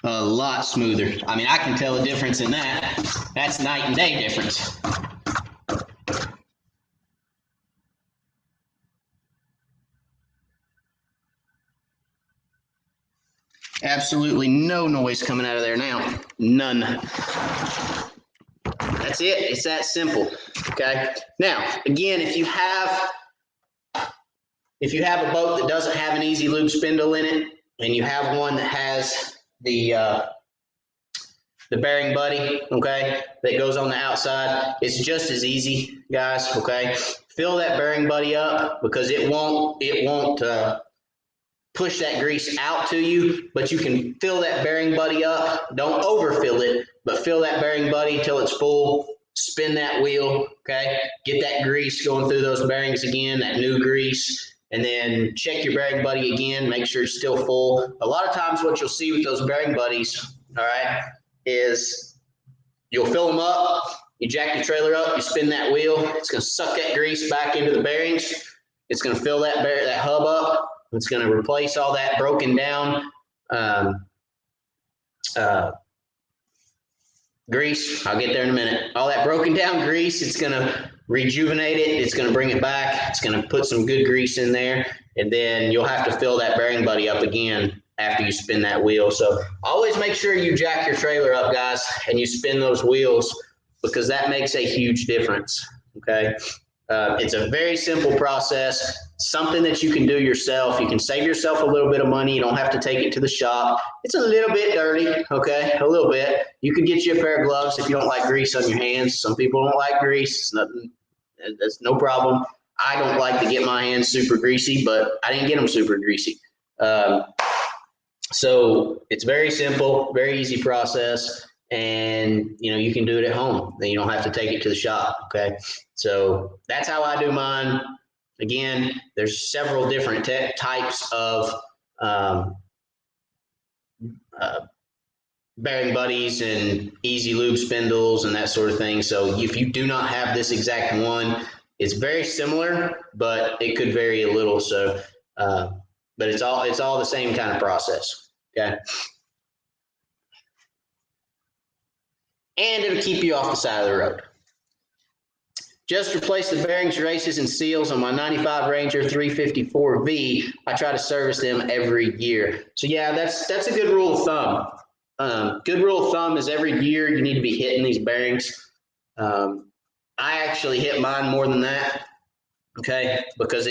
A lot smoother. I mean, I can tell a difference in that. That's night and day difference. Absolutely no noise coming out of there now. None. That's it. It's that simple. Okay. Now, again, if you have a boat that doesn't have an easy lube spindle in it, and you have one that has the bearing buddy, okay, that goes on the outside, it's just as easy, guys. Okay, fill that bearing buddy up because it won't push that grease out to you, but you can fill that bearing buddy up. Don't overfill it, but fill that bearing buddy till it's full. Spin that wheel, okay? Get that grease going through those bearings again, that new grease. and then check your bearing buddy again, make sure it's still full. A lot of times what you'll see with those bearing buddies, all right, is you'll fill them up, you jack your trailer up, you spin that wheel, it's going to suck that grease back into the bearings, it's going to fill that hub up, it's going to replace all that broken down grease. I'll get there in a minute. All that broken down grease, it's going to rejuvenate it. It's going to bring it back. It's going to put some good grease in there. And then you'll have to fill that bearing buddy up again after you spin that wheel. So always make sure you jack your trailer up, guys, and you spin those wheels, because that makes a huge difference. Okay. It's a very simple process, something that you can do yourself. You can save yourself a little bit of money. You don't have to take it to the shop. It's a little bit dirty, okay, a little bit. You could get you a pair of gloves if you don't like grease on your hands. Some people don't like grease. It's nothing. That's no problem. I don't like to get my hands super greasy, but I didn't get them super greasy. So it's very simple, very easy process. And you can do it at home. Then you don't have to take it to the shop. Okay, so that's how I do mine. Again, there's several different types of bearing buddies and easy lube spindles and that sort of thing. So if you do not have this exact one, it's very similar, but it could vary a little. So, but it's all the same kind of process. Okay. And it'll keep you off the side of the road. Just replace the bearings, races, and seals on my 95 Ranger 354V. I try to service them every year. So yeah, that's a good rule of thumb. Good rule of thumb is every year you need to be hitting these bearings. I actually hit mine more than that, okay, because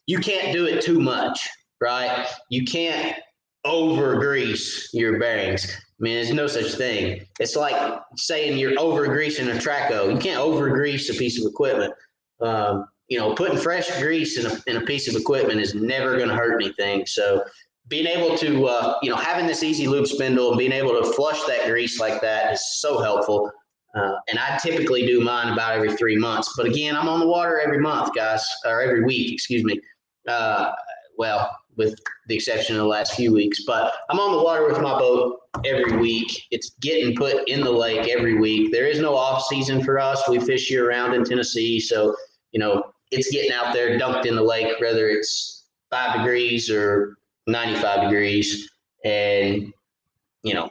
you can't do it too much, right? You can't over grease your bearings. I mean, there's no such thing. It's like saying you're over greasing a Traco. You can't over grease a piece of equipment. Putting fresh grease in a piece of equipment is never going to hurt anything. So being able to, having this easy lube spindle and being able to flush that grease like that is so helpful. And I typically do mine about every 3 months. But again, I'm on the water every month, guys, or every week, excuse me. With the exception of the last few weeks, but I'm on the water with my boat every week. It's getting put in the lake every week. There is no off season for us. We fish year round in Tennessee. So, it's getting out there dumped in the lake, whether it's 5 degrees or 95 degrees. And, I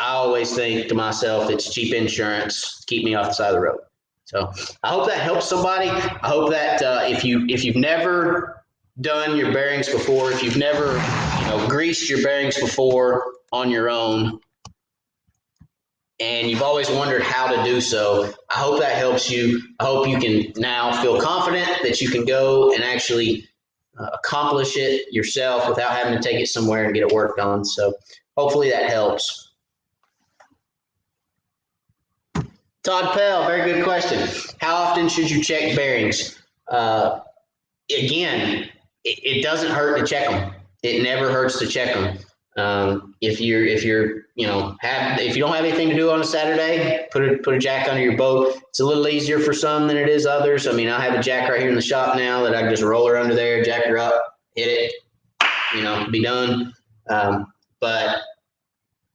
always think to myself, it's cheap insurance to keep me off the side of the road. So I hope that helps somebody. I hope that if you've never done your bearings before, if you've never greased your bearings before on your own, and you've always wondered how to do so, I hope that helps you. I hope you can now feel confident that you can go and actually accomplish it yourself without having to take it somewhere and get it worked on. So hopefully that helps. Todd Pell, very good question. How often should you check bearings? Again, it doesn't hurt to check them. It never hurts to check them. If you don't have anything to do on a Saturday, put a jack under your boat. It's a little easier for some than it is others. I mean, I have a jack right here in the shop now that I can just roll her under there, jack her up, hit it, be done. But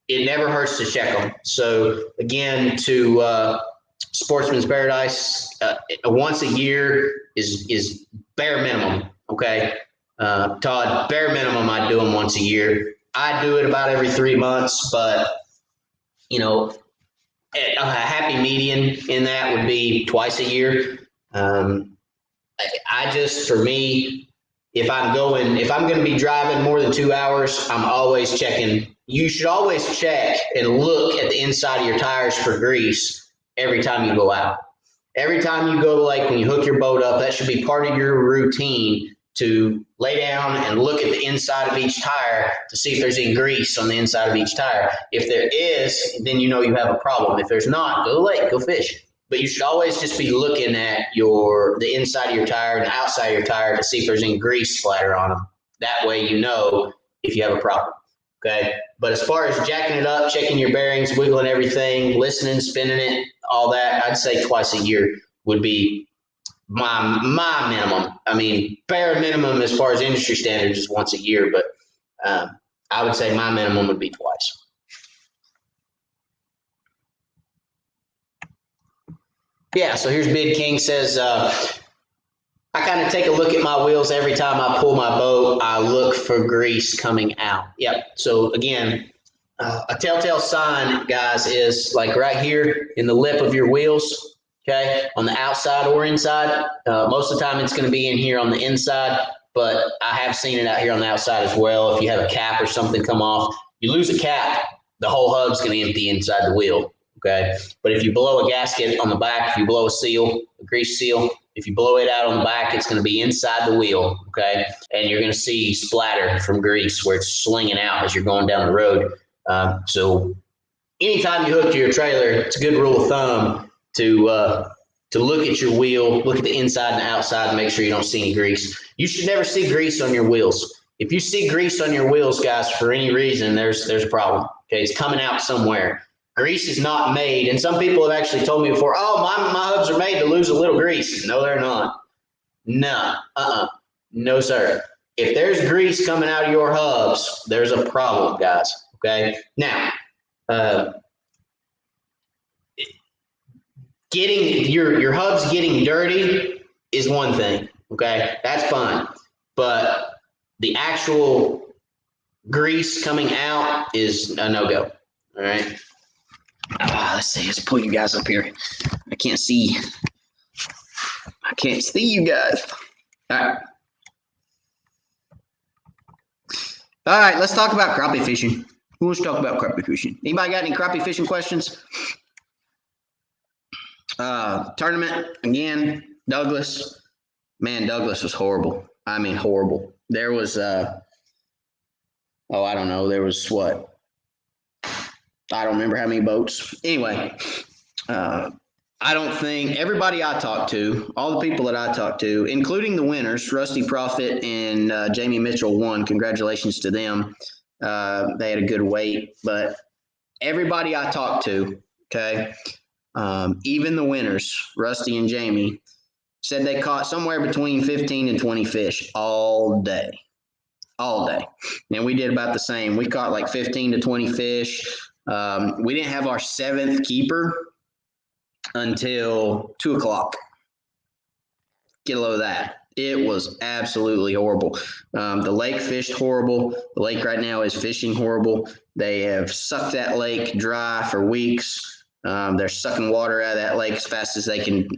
it never hurts to check them. So again, to Sportsman's Paradise, once a year is bare minimum. Okay, Todd, bare minimum, I do them once a year. I do it about every 3 months, but a happy median in that would be twice a year. For me, if I'm going to be driving more than 2 hours, I'm always checking. You should always check and look at the inside of your tires for grease every time you go out. Every time you go to the lake, when you hook your boat up, that should be part of your routine to lay down and look at the inside of each tire to see if there's any grease on the inside of each tire. If there is, then you have a problem. If there's not, go to the lake, go fish. But you should always just be looking at the inside of your tire and the outside of your tire to see if there's any grease splatter on them. That way if you have a problem. Okay. But as far as jacking it up, checking your bearings, wiggling everything, listening, spinning it, all that, I'd say twice a year would be my minimum. I mean, bare minimum as far as industry standards is once a year, but I would say my minimum would be twice. Yeah, so here's Bid King says, I kind of take a look at my wheels every time I pull my boat. I look for grease coming out. Yep. So again, a telltale sign, guys, is like right here in the lip of your wheels. Okay, on the outside or inside. Most of the time, it's going to be in here on the inside, but I have seen it out here on the outside as well. If you have a cap or something come off, you lose a cap, the whole hub's going to empty inside the wheel. Okay, but if you blow a gasket on the back, if you blow a seal, a grease seal, if you blow it out on the back, it's going to be inside the wheel. Okay, and you're going to see splatter from grease where it's slinging out as you're going down the road. So anytime you hook to your trailer, it's a good rule of thumb to look at your wheel, look at the inside and the outside, and make sure you don't see any grease. You should never see grease on your wheels. If you see grease on your wheels, guys, for any reason, there's a problem. Okay, it's coming out somewhere. Grease is not made, and some people have actually told me before, oh, my hubs are made to lose a little grease. No, they're not. No, no, sir. If there's grease coming out of your hubs, there's a problem, guys. Okay, now, getting your hubs getting dirty is one thing. Okay, that's fine, but the actual grease coming out is a no-go. All right. Let's see. Let's pull you guys up here. I can't see. I can't see you guys. All right. All right. Let's talk about crappie fishing. Who wants to talk about crappie fishing? Anybody got any crappie fishing questions? Tournament again. Douglas. Man, Douglas was horrible. I mean, horrible. There was I don't know. There was what? I don't remember how many boats. Anyway, I don't think everybody I talked to, all the people that I talked to, including the winners, Rusty Profit and Jamie Mitchell won. Congratulations to them. They had a good weight, but everybody I talked to, okay, even the winners, Rusty and Jamie, said they caught somewhere between 15 and 20 fish all day. All day. And we did about the same. We caught like 15 to 20 fish. We didn't have our seventh keeper until 2 o'clock. Get a load of that. It was absolutely horrible. The lake fished horrible. The lake right now is fishing horrible. They have sucked that lake dry for weeks. They're sucking water out of that lake as fast as they can,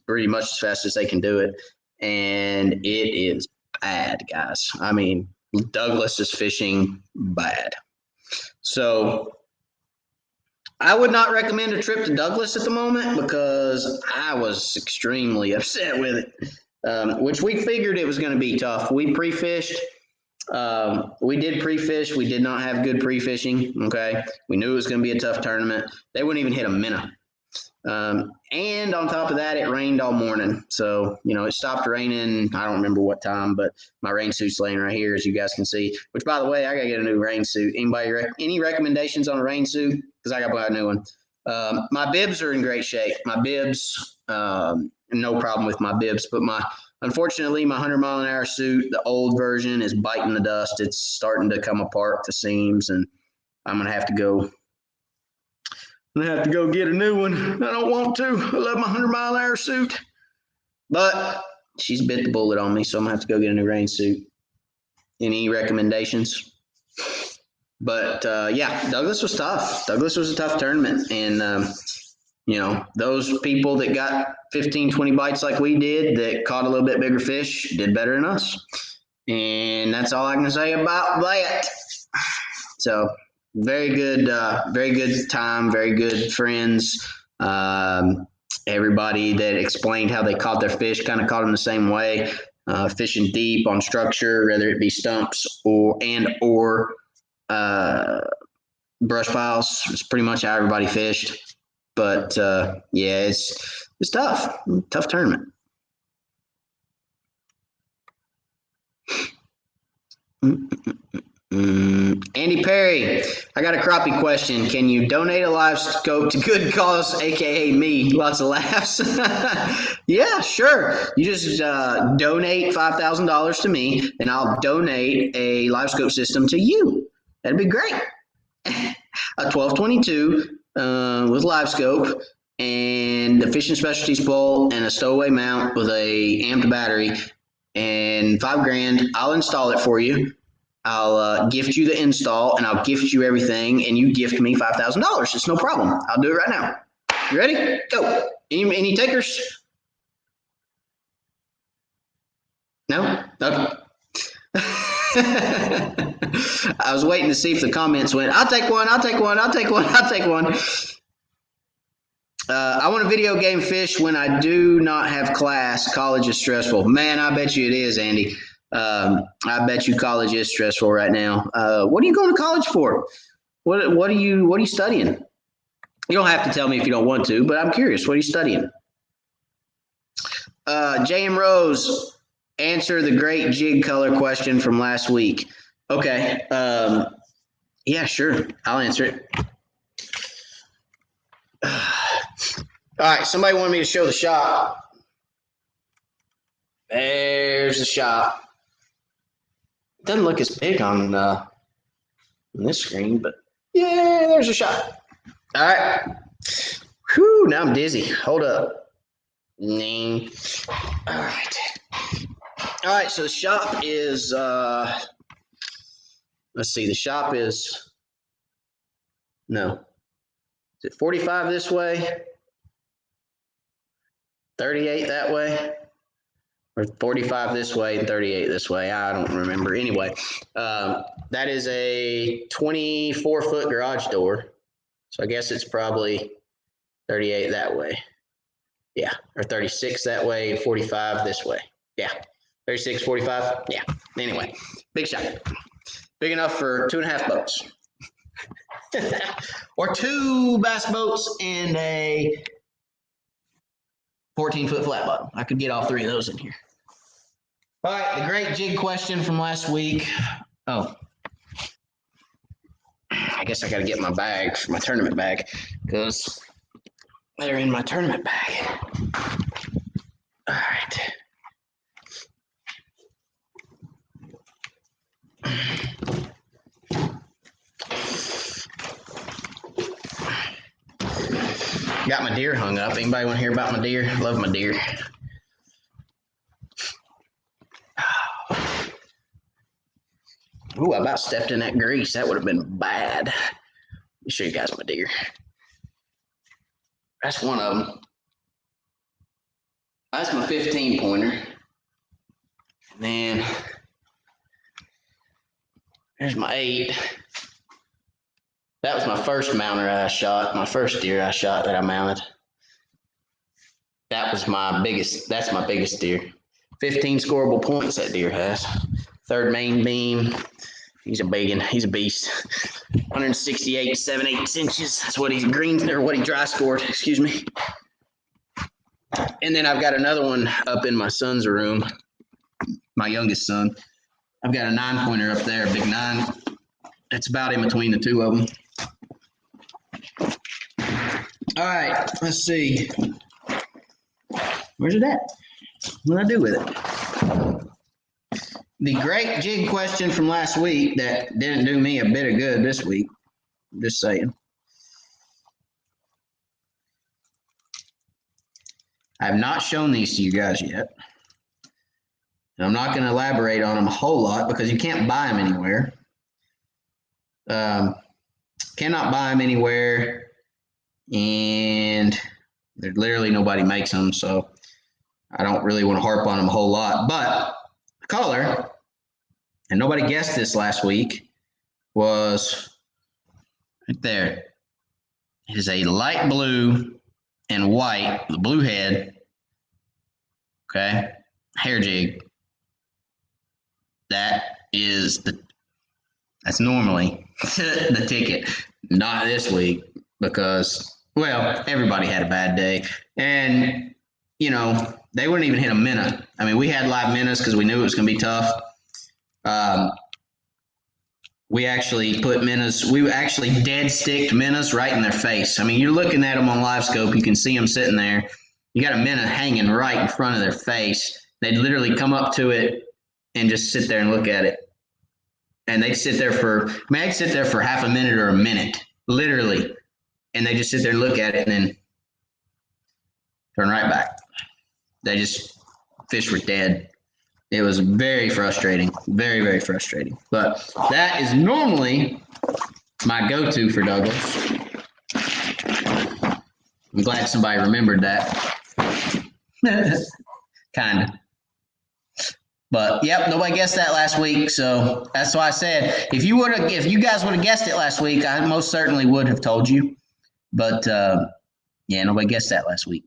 pretty much as fast as they can do it. And it is bad, guys. I mean, Douglas is fishing bad. So I would not recommend a trip to Douglas at the moment because I was extremely upset with it, which we figured it was going to be tough. We pre-fished. We did pre-fish. We did not have good pre-fishing, okay? We knew it was going to be a tough tournament. They wouldn't even hit a minnow. And on top of that, it rained all morning. So, it stopped raining. I don't remember what time, but my rain suit's laying right here, as you guys can see, which, by the way, I got to get a new rain suit. Anybody, any recommendations on a rain suit? Because I got to buy a new one. My bibs are in great shape. My bibs, no problem with my bibs, but unfortunately, my 100-mile-an-hour suit, the old version, is biting the dust. It's starting to come apart at the seams, and I'm going to have to go get a new one. I don't want to. I love my 100-mile-an-hour suit. But she's bit the bullet on me, so I'm going to have to go get a new rain suit. Any recommendations? But, yeah, Douglas was tough. Douglas was a tough tournament. And, those people that got 15, 20 bites like we did that caught a little bit bigger fish did better than us. And that's all I can say about that. So, very good time, very good friends. Everybody that explained how they caught their fish kind of caught them the same way, fishing deep on structure, whether it be stumps or brush piles. It's pretty much how everybody fished. But yeah, it's tough tournament. Andy Perry, I got a crappie question. Can you donate a live scope to good cause, aka me? Lots of laughs. Yeah, sure. You just donate $5,000 to me, and I'll donate a live scope system to you. That'd be great. A 1222 with live scope and the Fishing Specialties pole and a stowaway mount with a amped battery and $5,000. I'll install it for you. I'll gift you the install, and I'll gift you everything, and you gift me $5,000. It's no problem. I'll do it right now. You ready? Go. Any takers? No? Okay. I was waiting to see if the comments went, I'll take one. I want a video game fish when I do not have class. College is stressful. Man, I bet you it is, Andy. I bet you college is stressful right now. What are you going to college for? What are you studying? You don't have to tell me if you don't want to, but I'm curious. What are you studying? J.M. Rose, answer the great jig color question from last week. Okay. Yeah, sure. I'll answer it. All right. Somebody wanted me to show the shop. There's the shop. Doesn't look as big on this screen, but yeah, there's a shot. All right. Whew, now I'm dizzy. Hold up. All right. All right, so the shop is, let's see, the shop is, no. Is it 45 this way? 38 that way? Or 45 this way and 38 this way. I don't remember. Anyway, that is a 24-foot garage door. So I guess it's probably 38 that way. Yeah. Or 36 that way, 45 this way. Yeah. 36, 45. Yeah. Anyway, big shop. Big enough for 2.5 boats. Or 2 bass boats and a 14-foot flat bottom. I could get all 3 of those in here. All right, the great jig question from last week. Oh, I guess I got to get my bags, my tournament bag, because they're in my tournament bag. All right. Got my deer hung up. Anybody want to hear about my deer? Love my deer. Ooh, I about stepped in that grease. That would have been bad. Let me show you guys my deer. That's one of them. That's my 15 pointer. And then there's my 8. That was my first mounter I shot, my first deer I shot that I mounted. That's my biggest deer. 15 scoreable points that deer has. 3rd main beam. He's a big one. He's a beast. 168 7/8 inches. That's what he's what he dry scored, excuse me. And then I've got another one up in my son's room, my youngest son. I've got a 9-pointer up there, a big 9. It's about in between the 2 of them. All right, let's see. Where's it at? What did I do with it? The great jig question from last week that didn't do me a bit of good this week. I'm just saying. I have not shown these to you guys yet. And I'm not going to elaborate on them a whole lot because you can't buy them anywhere. Cannot buy them anywhere. And there's literally nobody makes them. So I don't really want to harp on them a whole lot. But the color, and nobody guessed this last week, was right there. It is a light blue and white, the blue head, okay, hair jig. That's normally the ticket. Not this week because, well, everybody had a bad day. And, you know, they wouldn't even hit a minute. I mean, we had live minutes because we knew it was going to be tough. we actually put minnows. We actually dead sticked minnows right in their face. I mean, you're looking at them on live scope. You can see them sitting there. You got a minnow hanging right in front of their face. They'd literally come up to it and just sit there and look at it. And they'd sit there for, I mean, I'd sit there for half a minute or a minute, literally. And they just sit there and look at it and then turn right back. They just, fish were dead. It was very frustrating, very, very frustrating. But that is normally my go-to for Douglas. I'm glad somebody remembered that. Kind of. But yep, nobody guessed that last week, so that's why I said if you guys would have guessed it last week, I most certainly would have told you. But yeah, nobody guessed that last week.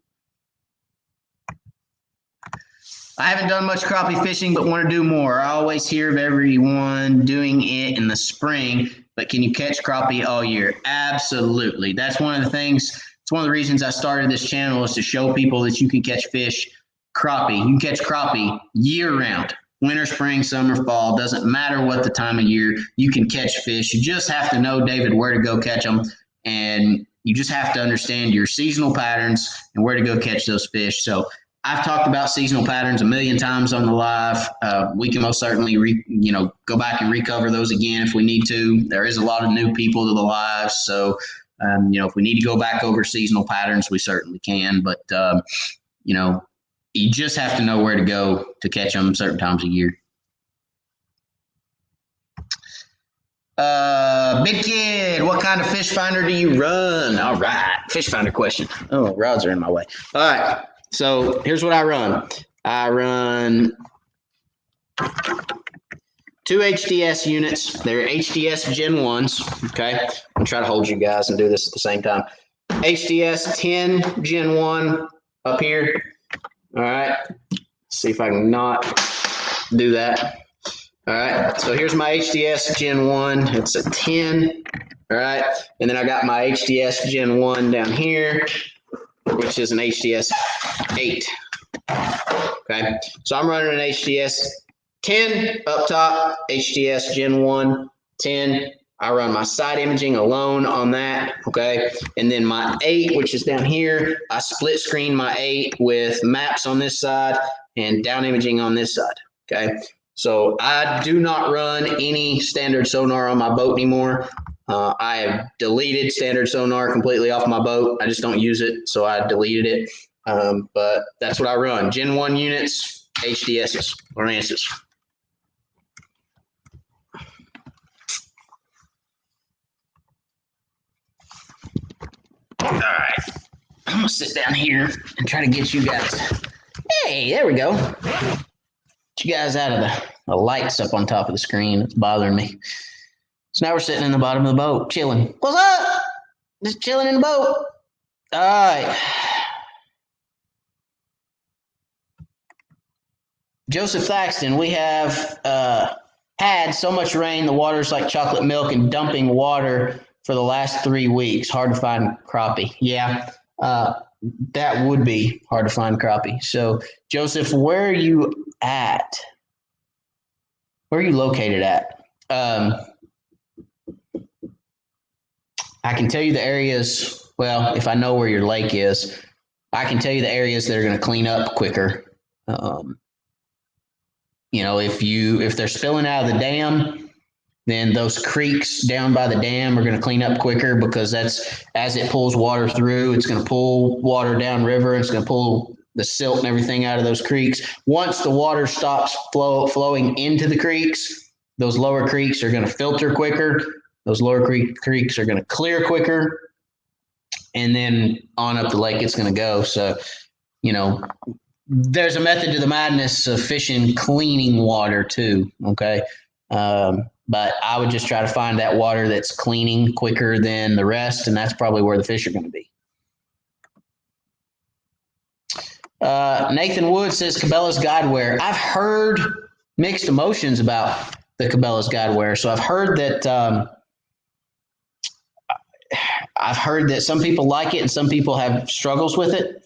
I haven't done much crappie fishing, but want to do more. I always hear of everyone doing it in the spring, but can you catch crappie all year? Absolutely. That's one of the things. It's one of the reasons I started this channel is to show people that you can catch fish, crappie. You can catch crappie year round. Winter, spring, summer, fall, doesn't matter what the time of year, you can catch fish. You just have to know, David, where to go catch them. And you just have to understand your seasonal patterns and where to go catch those fish. So I've talked about seasonal patterns a million times on the live. We can most certainly, go back and recover those again if we need to. There is a lot of new people to the live, so if we need to go back over seasonal patterns, we certainly can. But you just have to know where to go to catch them certain times of year. Big Kid, what kind of fish finder do you run? All right, fish finder question. Oh, rods are in my way. All right. So here's what I run. I run 2 HDS units. They're HDS Gen 1s. Okay. I'm going to try to hold you guys and do this at the same time. HDS 10 Gen 1 up here. All right. Let's see if I can not do that. All right. So here's my HDS Gen 1. It's a 10. All right. And then I got my HDS Gen 1 down here, which is an HDS 8. Okay, so I'm running an HDS 10 up top, HDS Gen 1 10. I run my side imaging alone on that. Okay, and then my 8, which is down here, I split screen my 8 with maps on this side and down imaging on this side. Okay, so I do not run any standard sonar on my boat anymore. I have deleted standard sonar completely off my boat. I just don't use it, so I deleted it. But that's what I run. Gen 1 units, HDSs, or ANSYS. All right. I'm going to sit down here and try to get you guys. Hey, there we go. Get you guys out of the lights up on top of the screen. It's bothering me. So now we're sitting in the bottom of the boat, chilling. What's up? Just chilling in the boat. All right. Joseph Thaxton, we have had so much rain, the water's like chocolate milk and dumping water for the last 3 weeks. Hard to find crappie. Yeah, that would be hard to find crappie. So, Joseph, where are you at? Where are you located at? I can tell you the areas, well, if I know where your lake is, I can tell you the areas that are going to clean up quicker. If they're spilling out of the dam, then those creeks down by the dam are going to clean up quicker because that's as it pulls water through, it's going to pull water down river. It's going to pull the silt and everything out of those creeks. Once the water stops flowing into the creeks, those lower creeks are going to filter quicker. Those lower creeks are going to clear quicker, and then on up the lake it's going to go. So, there's a method to the madness of fishing cleaning water too, okay? But I would just try to find that water that's cleaning quicker than the rest, and that's probably where the fish are going to be. Nathan Wood says Cabela's Guideware. I've heard mixed emotions about the Cabela's Guideware. So I've heard that some people like it and some people have struggles with it.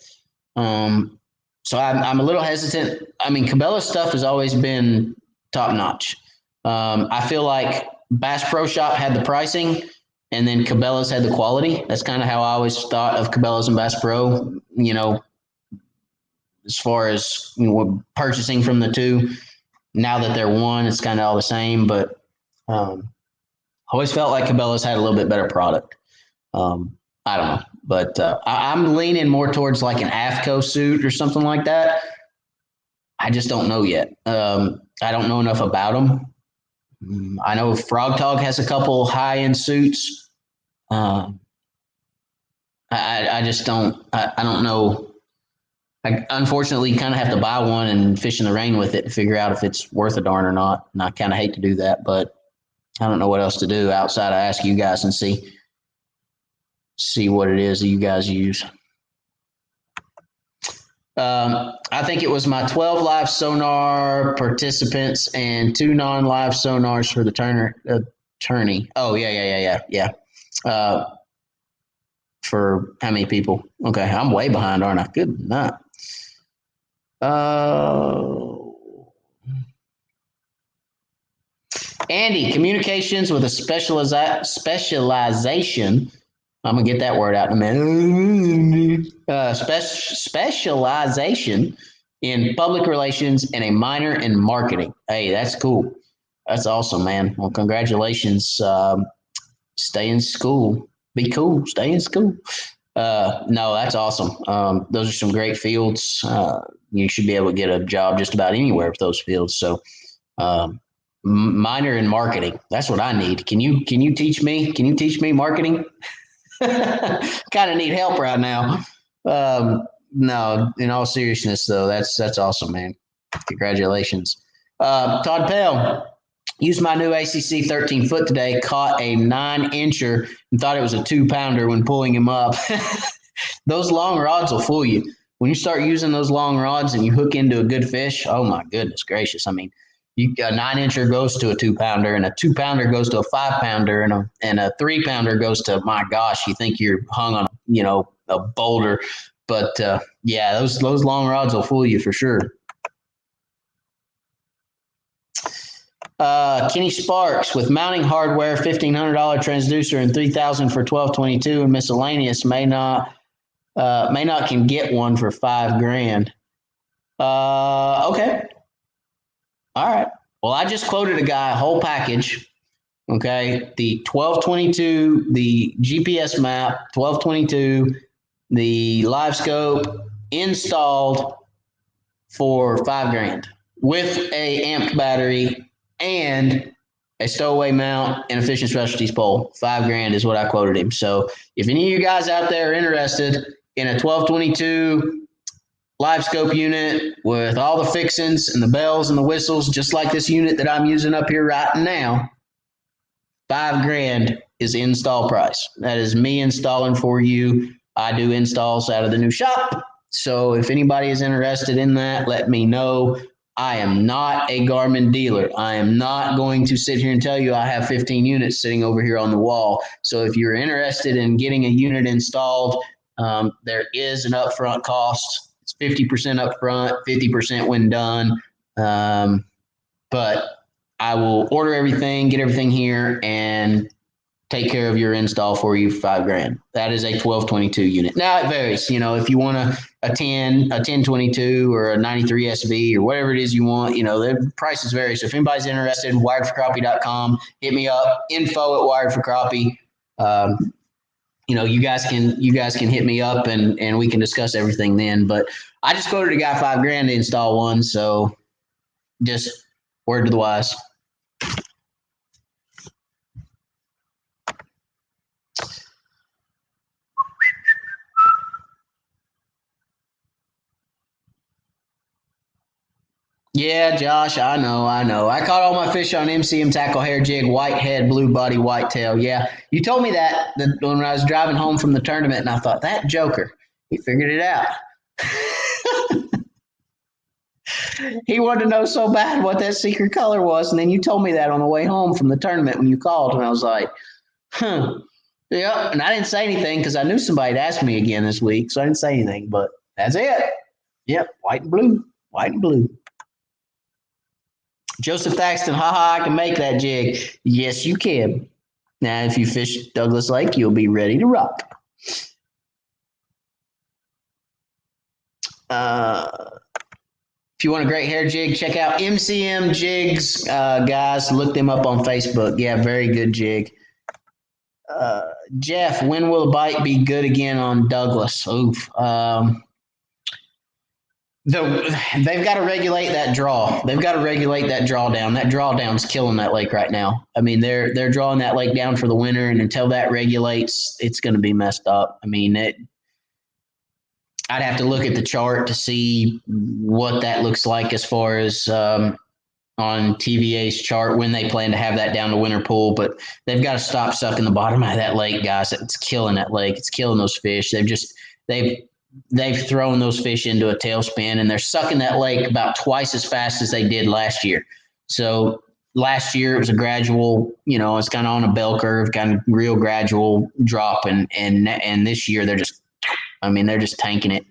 So I'm a little hesitant. I mean, Cabela's stuff has always been top notch. I feel like Bass Pro Shop had the pricing, and then Cabela's had the quality. That's kind of how I always thought of Cabela's and Bass Pro. As far as purchasing from the two. Now that they're one, it's kind of all the same. But I always felt like Cabela's had a little bit better product. I don't know, but I'm leaning more towards like an AFCO suit or something like that. I just don't know yet. I don't know enough about them. I know Frog Tog has a couple high-end suits. I just don't. I don't know. I unfortunately kind of have to buy one and fish in the rain with it to figure out if it's worth a darn or not. And I kind of hate to do that, but I don't know what else to do outside of ask you guys and see what it is that you guys use. I think it was my 12 live sonar participants and 2 non-live sonars for the tourney. Oh, yeah. For how many people? Okay, I'm way behind, aren't I? Good night. Andy, communications with a specialization. I'm going to get that word out in a minute. Specialization in public relations and a minor in marketing. Hey, that's cool. That's awesome, man. Well, congratulations. Stay in school. Be cool. Stay in school. No, that's awesome. Those are some great fields. You should be able to get a job just about anywhere with those fields. So, minor in marketing. That's what I need. Can you teach me? Can you teach me marketing? Kind of need help right now. No, in all seriousness though, that's awesome, man. Congratulations. Todd Pell used my new ACC 13 foot today, caught a 9-incher and thought it was a 2-pounder when pulling him up. Those long rods will fool you. When you start using those long rods and you hook into a good fish, oh my goodness gracious. I mean, a 9-incher goes to a 2-pounder, and a 2-pounder goes to a 5-pounder, and a 3-pounder goes to, my gosh, you think you're hung on a boulder. But yeah, those long rods will fool you for sure. Kenny Sparks with mounting hardware, $1,500 transducer and $3,000 for 1222 and miscellaneous may not can get one for $5,000. Okay. All right. Well, I just quoted a guy, whole package. Okay. The 1222, the GPS map, 1222, the live scope installed for $5,000 with a amped battery and a stowaway mount and a fishing specialties pole. $5,000 is what I quoted him. So if any of you guys out there are interested in a 1222 live scope unit with all the fixings and the bells and the whistles, just like this unit that I'm using up here right now, $5,000 is the install price. That is me installing for you. I do installs out of the new shop. So if anybody is interested in that, let me know. I am not a Garmin dealer. I am not going to sit here and tell you I have 15 units sitting over here on the wall. So if you're interested in getting a unit installed, there is an upfront cost. It's 50% upfront, 50% when done. But I will order everything, get everything here, and take care of your install for you for $5,000. That is a 1222 unit. Now it varies. If you want a 1022 or a 93 SV or whatever it is you want, the prices vary. So if anybody's interested, wiredforcrappie.com, hit me up, info@wiredforcrappie. You guys can hit me up and we can discuss everything then. But I just quoted a guy $5,000 to install one. So just word to the wise. Yeah, Josh, I know. I caught all my fish on MCM tackle, hair jig, whitehead, blue body, whitetail. Yeah, you told me that when I was driving home from the tournament, and I thought, that joker, he figured it out. He wanted to know so bad what that secret color was, and then you told me that on the way home from the tournament when you called, and I was like, yeah. And I didn't say anything because I knew somebody'd ask me again this week, so I didn't say anything, but that's it. Yep, white and blue. Joseph Thaxton, haha, I can make that jig. Yes, you can. Now, if you fish Douglas Lake, you'll be ready to rock. If you want a great hair jig, check out MCM Jigs, guys. Look them up on Facebook. Yeah, very good jig. Jeff, when will the bite be good again on Douglas? Oof. They've got to regulate that draw. They've got to regulate that drawdown. That drawdown's killing that lake right now. I mean, they're drawing that lake down for the winter, and until that regulates, it's going to be messed up. I mean, I'd have to look at the chart to see what that looks like as far as on TVA's chart when they plan to have that down to winter pool. But they've got to stop sucking the bottom of that lake, guys. It's killing that lake. It's killing those fish. They've thrown those fish into a tailspin, and they're sucking that lake about twice as fast as they did last year. So last year it was a gradual, it's kind of on a bell curve, kind of real gradual drop, and this year they're just tanking it.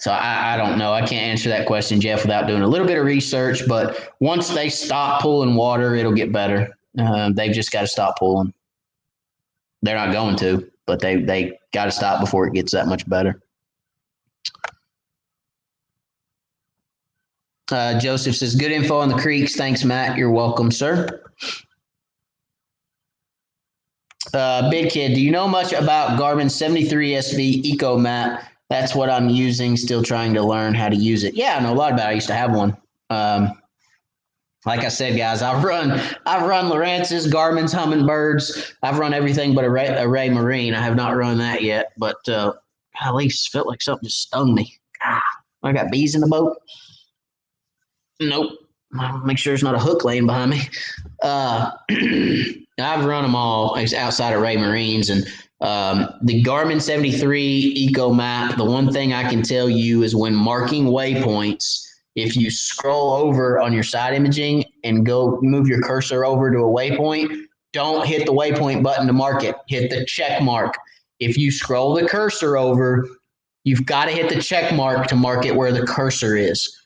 So I don't know. I can't answer that question, Jeff, without doing a little bit of research. But once they stop pulling water, it'll get better. They've just got to stop pulling. They're not going to, but they got to stop before it gets that much better. Joseph says, good info on the creeks. Thanks, Matt. You're welcome, sir. Big Kid, do you know much about Garmin 73 SV Eco Map? That's what I'm using, still trying to learn how to use it. Yeah, I know a lot about it. I used to have one. Like I said, guys, I've run Lowrance's, Garmin's, Humminbirds. I've run everything but a Ray Marine. I have not run that yet, but golly, it felt like something just stung me. I got bees in the boat. Nope. Make sure there's not a hook laying behind me. I've run them all outside of Ray Marines, and the Garmin 73 Eco Map, the one thing I can tell you is when marking waypoints, if you scroll over on your side imaging and go move your cursor over to a waypoint, don't hit the waypoint button to mark it. Hit the check mark. If you scroll the cursor over, you've got to hit the check mark to mark it where the cursor is.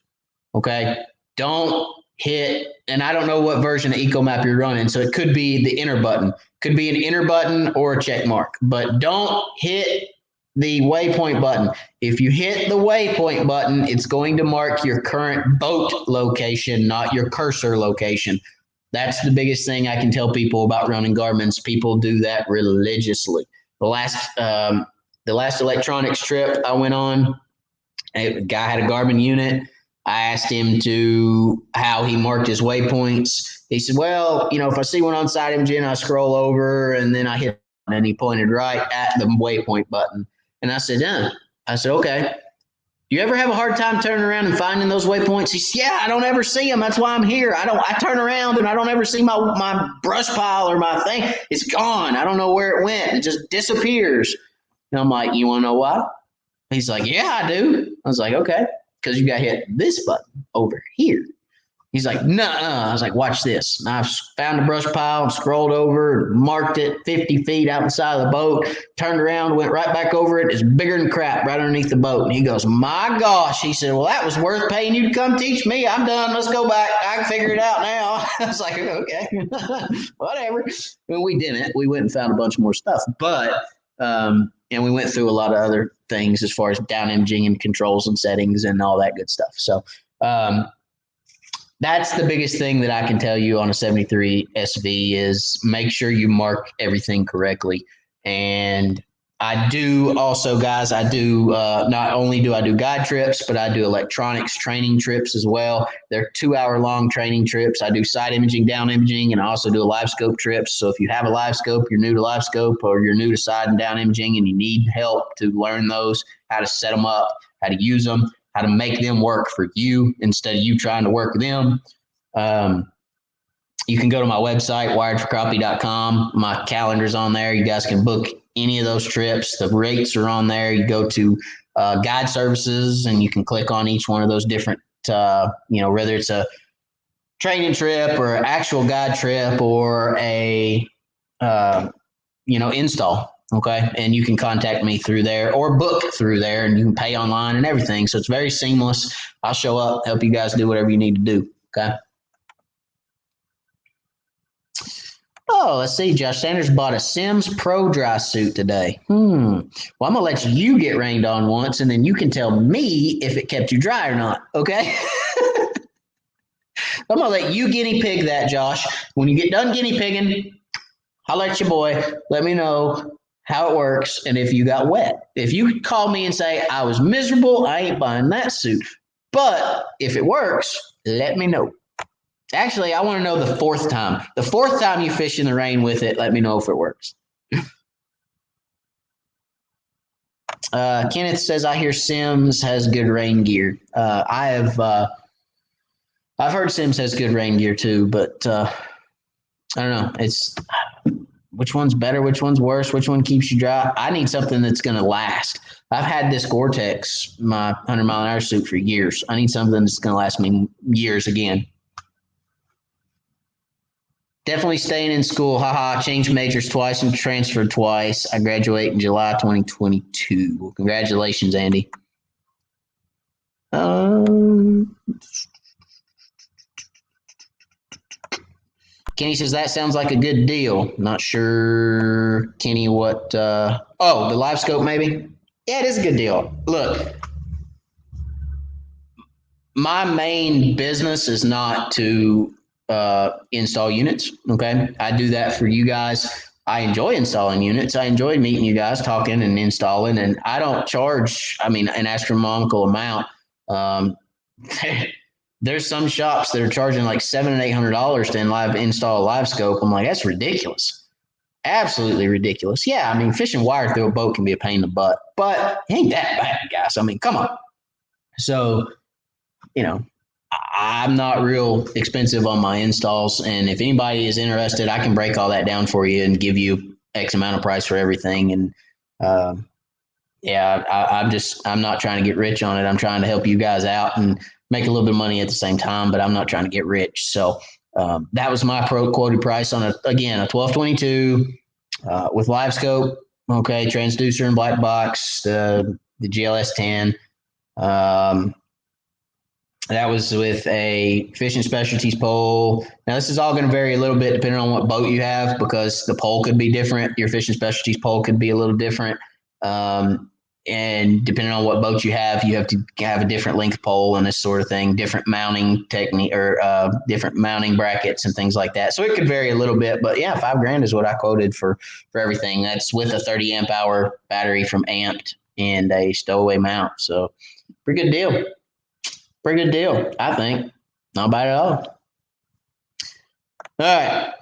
Okay? Don't hit, and I don't know what version of EcoMap you're running, so it could be the enter button. Could be an enter button or a check mark, but don't hit the waypoint button. If you hit the waypoint button, it's going to mark your current boat location, not your cursor location. That's the biggest thing I can tell people about running Garmin's. People do that religiously. The last electronics trip I went on, a guy had a Garmin unit. I asked him how he marked his waypoints. He said, well, if I see one on side imaging, I scroll over and then I hit, and he pointed right at the waypoint button. And I said, okay. Do you ever have a hard time turning around and finding those waypoints? He said, yeah, I don't ever see them. That's why I'm here. I turn around and I don't ever see my brush pile or my thing. It's gone. I don't know where it went. It just disappears. And I'm like, you want to know why? He's like, yeah, I do. I was like, okay. Because you got to hit this button over here. He's like, nuh-uh. I was like, watch this. And I found the brush pile and scrolled over, marked it 50 feet out the side of the boat, turned around, went right back over it. It's bigger than crap right underneath the boat. And he goes, my gosh. He said, well, that was worth paying you to come teach me. I'm done. Let's go back. I can figure it out now. I was like, okay, whatever. Well, we didn't. We went and found a bunch more stuff. But, and we went through a lot of other things as far as down imaging and controls and settings and all that good stuff. So, that's the biggest thing that I can tell you on a 73 SV is make sure you mark everything correctly. And I do also, guys, not only do I do guide trips, but I do electronics training trips as well. They're 2-hour-long training trips. I do side imaging, down imaging, and I also do live scope trips. So if you have a live scope, you're new to live scope, or you're new to side and down imaging and you need help to learn those, how to set them up, how to use them, how to make them work for you instead of you trying to work them. You can go to my website, wiredforcrappie.com. My calendar's on there. You guys can book any of those trips. The rates are on there. You go to guide services and you can click on each one of those different, whether it's a training trip or an actual guide trip or a, install. Okay. And you can contact me through there or book through there, and you can pay online and everything. So it's very seamless. I'll show up, help you guys do whatever you need to do. Okay. Oh, let's see. Josh Sanders bought a Sims Pro dry suit today. Well, I'm going to let you get rained on once, and then you can tell me if it kept you dry or not. Okay. I'm going to let you guinea pig that, Josh. When you get done guinea pigging, holler at your boy. Let me know how it works and if you got wet. If you call me and say, I was miserable, I ain't buying that suit. But if it works, let me know. Actually, I want to know the fourth time. The fourth time you fish in the rain with it, let me know if it works. Kenneth says, I hear Sims has good rain gear. I've heard Sims has good rain gear too, but I don't know. It's which one's better, which one's worse, which one keeps you dry. I need something that's going to last. I've had this Gore-Tex, my 100-mile-an-hour suit, for years. I need something that's going to last me years again. Definitely staying in school. Haha, changed majors twice and transferred twice. I graduate in July 2022. Well, congratulations, Andy. Kenny says, that sounds like a good deal. Not sure, Kenny, what. The live scope, maybe? Yeah, it is a good deal. Look, my main business is not to install units. Okay. I do that for you guys. I enjoy installing units. I enjoy meeting you guys, talking and installing, and I don't charge, an astronomical amount. There's some shops that are charging like $700 and $800 to install a live scope. I'm like, that's ridiculous. Absolutely ridiculous. Yeah, fishing wire through a boat can be a pain in the butt, but it ain't that bad, guys. Come on. So, I'm not real expensive on my installs, and if anybody is interested, I can break all that down for you and give you X amount of price for everything. And I'm not trying to get rich on it. I'm trying to help you guys out and make a little bit of money at the same time, but I'm not trying to get rich. So that was my quoted price on a 1222 with live scope. Okay, transducer and black box, the GLS 10. That was with a fishing specialties pole. Now, this is all going to vary a little bit depending on what boat you have, because the pole could be different. Your fishing specialties pole could be a little different. And depending on what boat you have to have a different length pole and this sort of thing, different mounting technique or different mounting brackets and things like that. So it could vary a little bit, but yeah, $5,000 is what I quoted for everything. That's with a 30 amp hour battery from Amped and a stowaway mount. So pretty good deal. Pretty good deal, I think. Not bad at all. All right.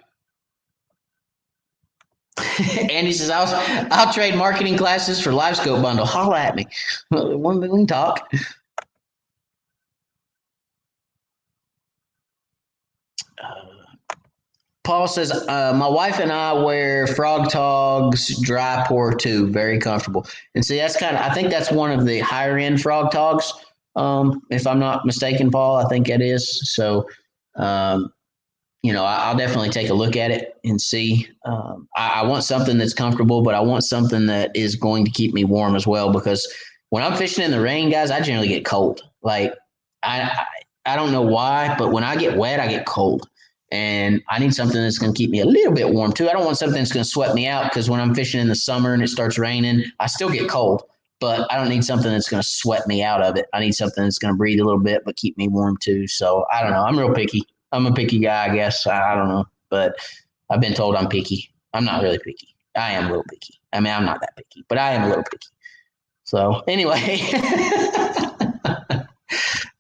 Andy says, I'll trade marketing classes for live scope bundle. Holla at me. One million talk. Paul says, my wife and I wear Frog Togs Dry Pour 2. Very comfortable. And see, I think that's one of the higher end Frog Togs. If I'm not mistaken, Paul, I think it is. So, I'll definitely take a look at it and see. I want something that's comfortable, but I want something that is going to keep me warm as well, because when I'm fishing in the rain, guys, I generally get cold. Like, I don't know why, but when I get wet, I get cold. And I need something that's going to keep me a little bit warm too. I don't want something that's going to sweat me out, because when I'm fishing in the summer and it starts raining, I still get cold. But I don't need something that's going to sweat me out of it. I need something that's going to breathe a little bit but keep me warm too. So I don't know. I'm real picky. I'm a picky guy, I guess. I don't know. But I've been told I'm picky. I'm not really picky. I am a little picky. I'm not that picky, but I am a little picky. So anyway.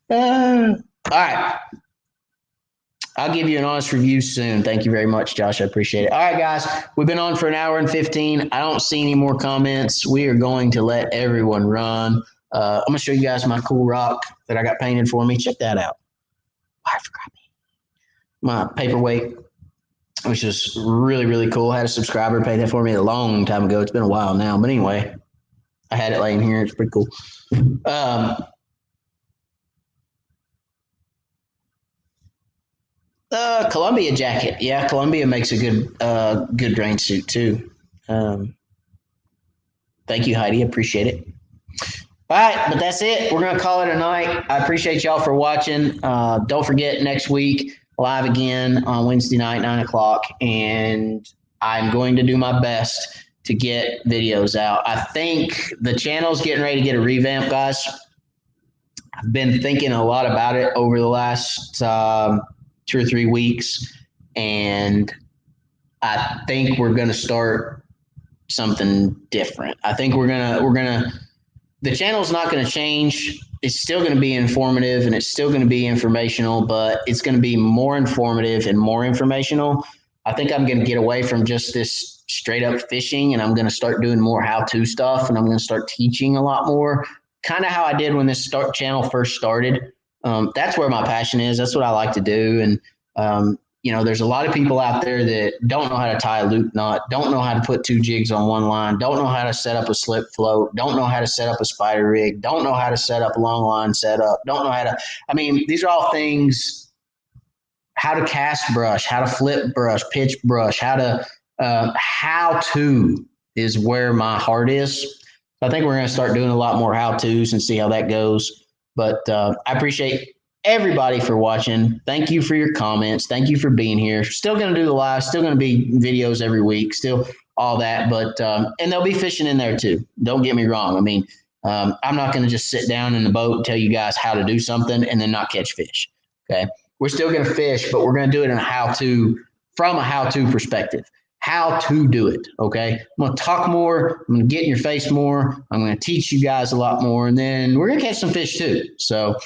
All right. I'll give you an honest review soon. Thank you very much, Josh. I appreciate it. All right, guys. We've been on for an hour and 15. I don't see any more comments. We are going to let everyone run. I'm going to show you guys my cool rock that I got painted for me. Check that out. Why for Crappie? My paperweight, which is really, really cool. I had a subscriber paint that for me a long time ago. It's been a while now. But anyway, I had it laying here. It's pretty cool. Columbia jacket. Yeah, Columbia makes a good rain suit too. Thank you, Heidi. Appreciate it. All right, but that's it. We're going to call it a night. I appreciate y'all for watching. Don't forget, next week, live again on Wednesday night, 9 o'clock. And I'm going to do my best to get videos out. I think the channel's getting ready to get a revamp, guys. I've been thinking a lot about it over the last 2 or 3 weeks. And I think we're going to start something different. I think the channel's not going to change. It's still going to be informative and it's still going to be informational, but it's going to be more informative and more informational. I think I'm going to get away from just this straight up fishing, and I'm going to start doing more how-to stuff, and I'm going to start teaching a lot more, kind of how I did when this channel first started. That's where my passion is. That's what I like to do. And, there's a lot of people out there that don't know how to tie a loop knot, don't know how to put 2 jigs on one line, don't know how to set up a slip float, don't know how to set up a spider rig, don't know how to set up a long line setup, don't know how to, these are all things, how to cast brush, how to flip brush, pitch brush, how to is where my heart is. So I think we're going to start doing a lot more how-tos and see how that goes. But I appreciate everybody for watching. Thank you for your comments. Thank you for being here. Still going to do the live, still going to be videos every week, still all that. But and there'll be fishing in there too. Don't get me wrong. I'm not going to just sit down in the boat and tell you guys how to do something and then not catch fish. Okay. We're still going to fish, but we're going to do it in from a how-to perspective. How to do it. Okay. I'm going to talk more. I'm going to get in your face more. I'm going to teach you guys a lot more. And then we're going to catch some fish too. So,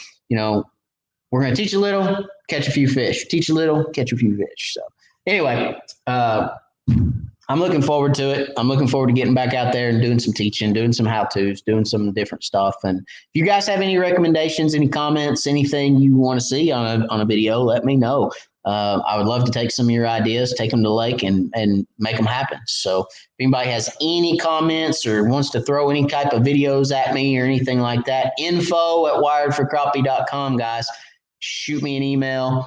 we're going to teach a little, catch a few fish. Teach a little, catch a few fish. So anyway, I'm looking forward to it. I'm looking forward to getting back out there and doing some teaching, doing some how-tos, doing some different stuff. And if you guys have any recommendations, any comments, anything you want to see on a video, let me know. I would love to take some of your ideas, take them to the lake and make them happen. So if anybody has any comments or wants to throw any type of videos at me or anything like that, info@wiredforcrappie.com, guys. Shoot me an email,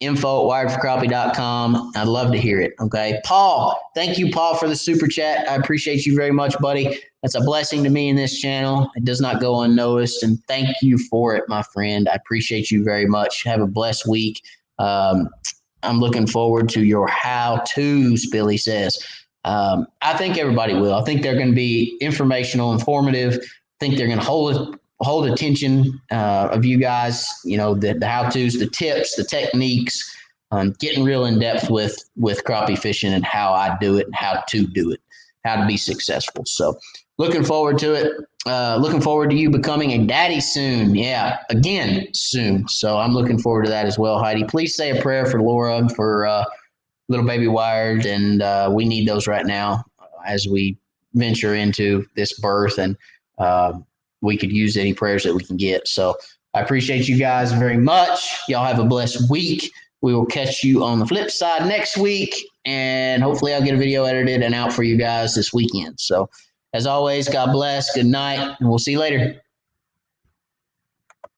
info@wiredforcrappie.com. I'd love to hear it. Okay. Paul, thank you, Paul, for the super chat. I appreciate you very much, buddy. That's a blessing to me in this channel. It does not go unnoticed. And thank you for it, my friend. I appreciate you very much. Have a blessed week. I'm looking forward to your how-tos, Billy says. I think everybody will. I think they're going to be informational, informative. I think they're going to hold attention of you guys, the how-tos, the tips, the techniques, getting real in depth with crappie fishing and how I do it and how to do it, how to be successful. So looking forward to it. Looking forward to you becoming a daddy soon. Yeah, again, soon. So I'm looking forward to that as well, Heidi. Please say a prayer for Laura, for little baby Wired, and we need those right now as we venture into this birth, and we could use any prayers that we can get. So I appreciate you guys very much. Y'all have a blessed week. We will catch you on the flip side next week, and hopefully I'll get a video edited and out for you guys this weekend. So as always, God bless. Good night, and we'll see you later.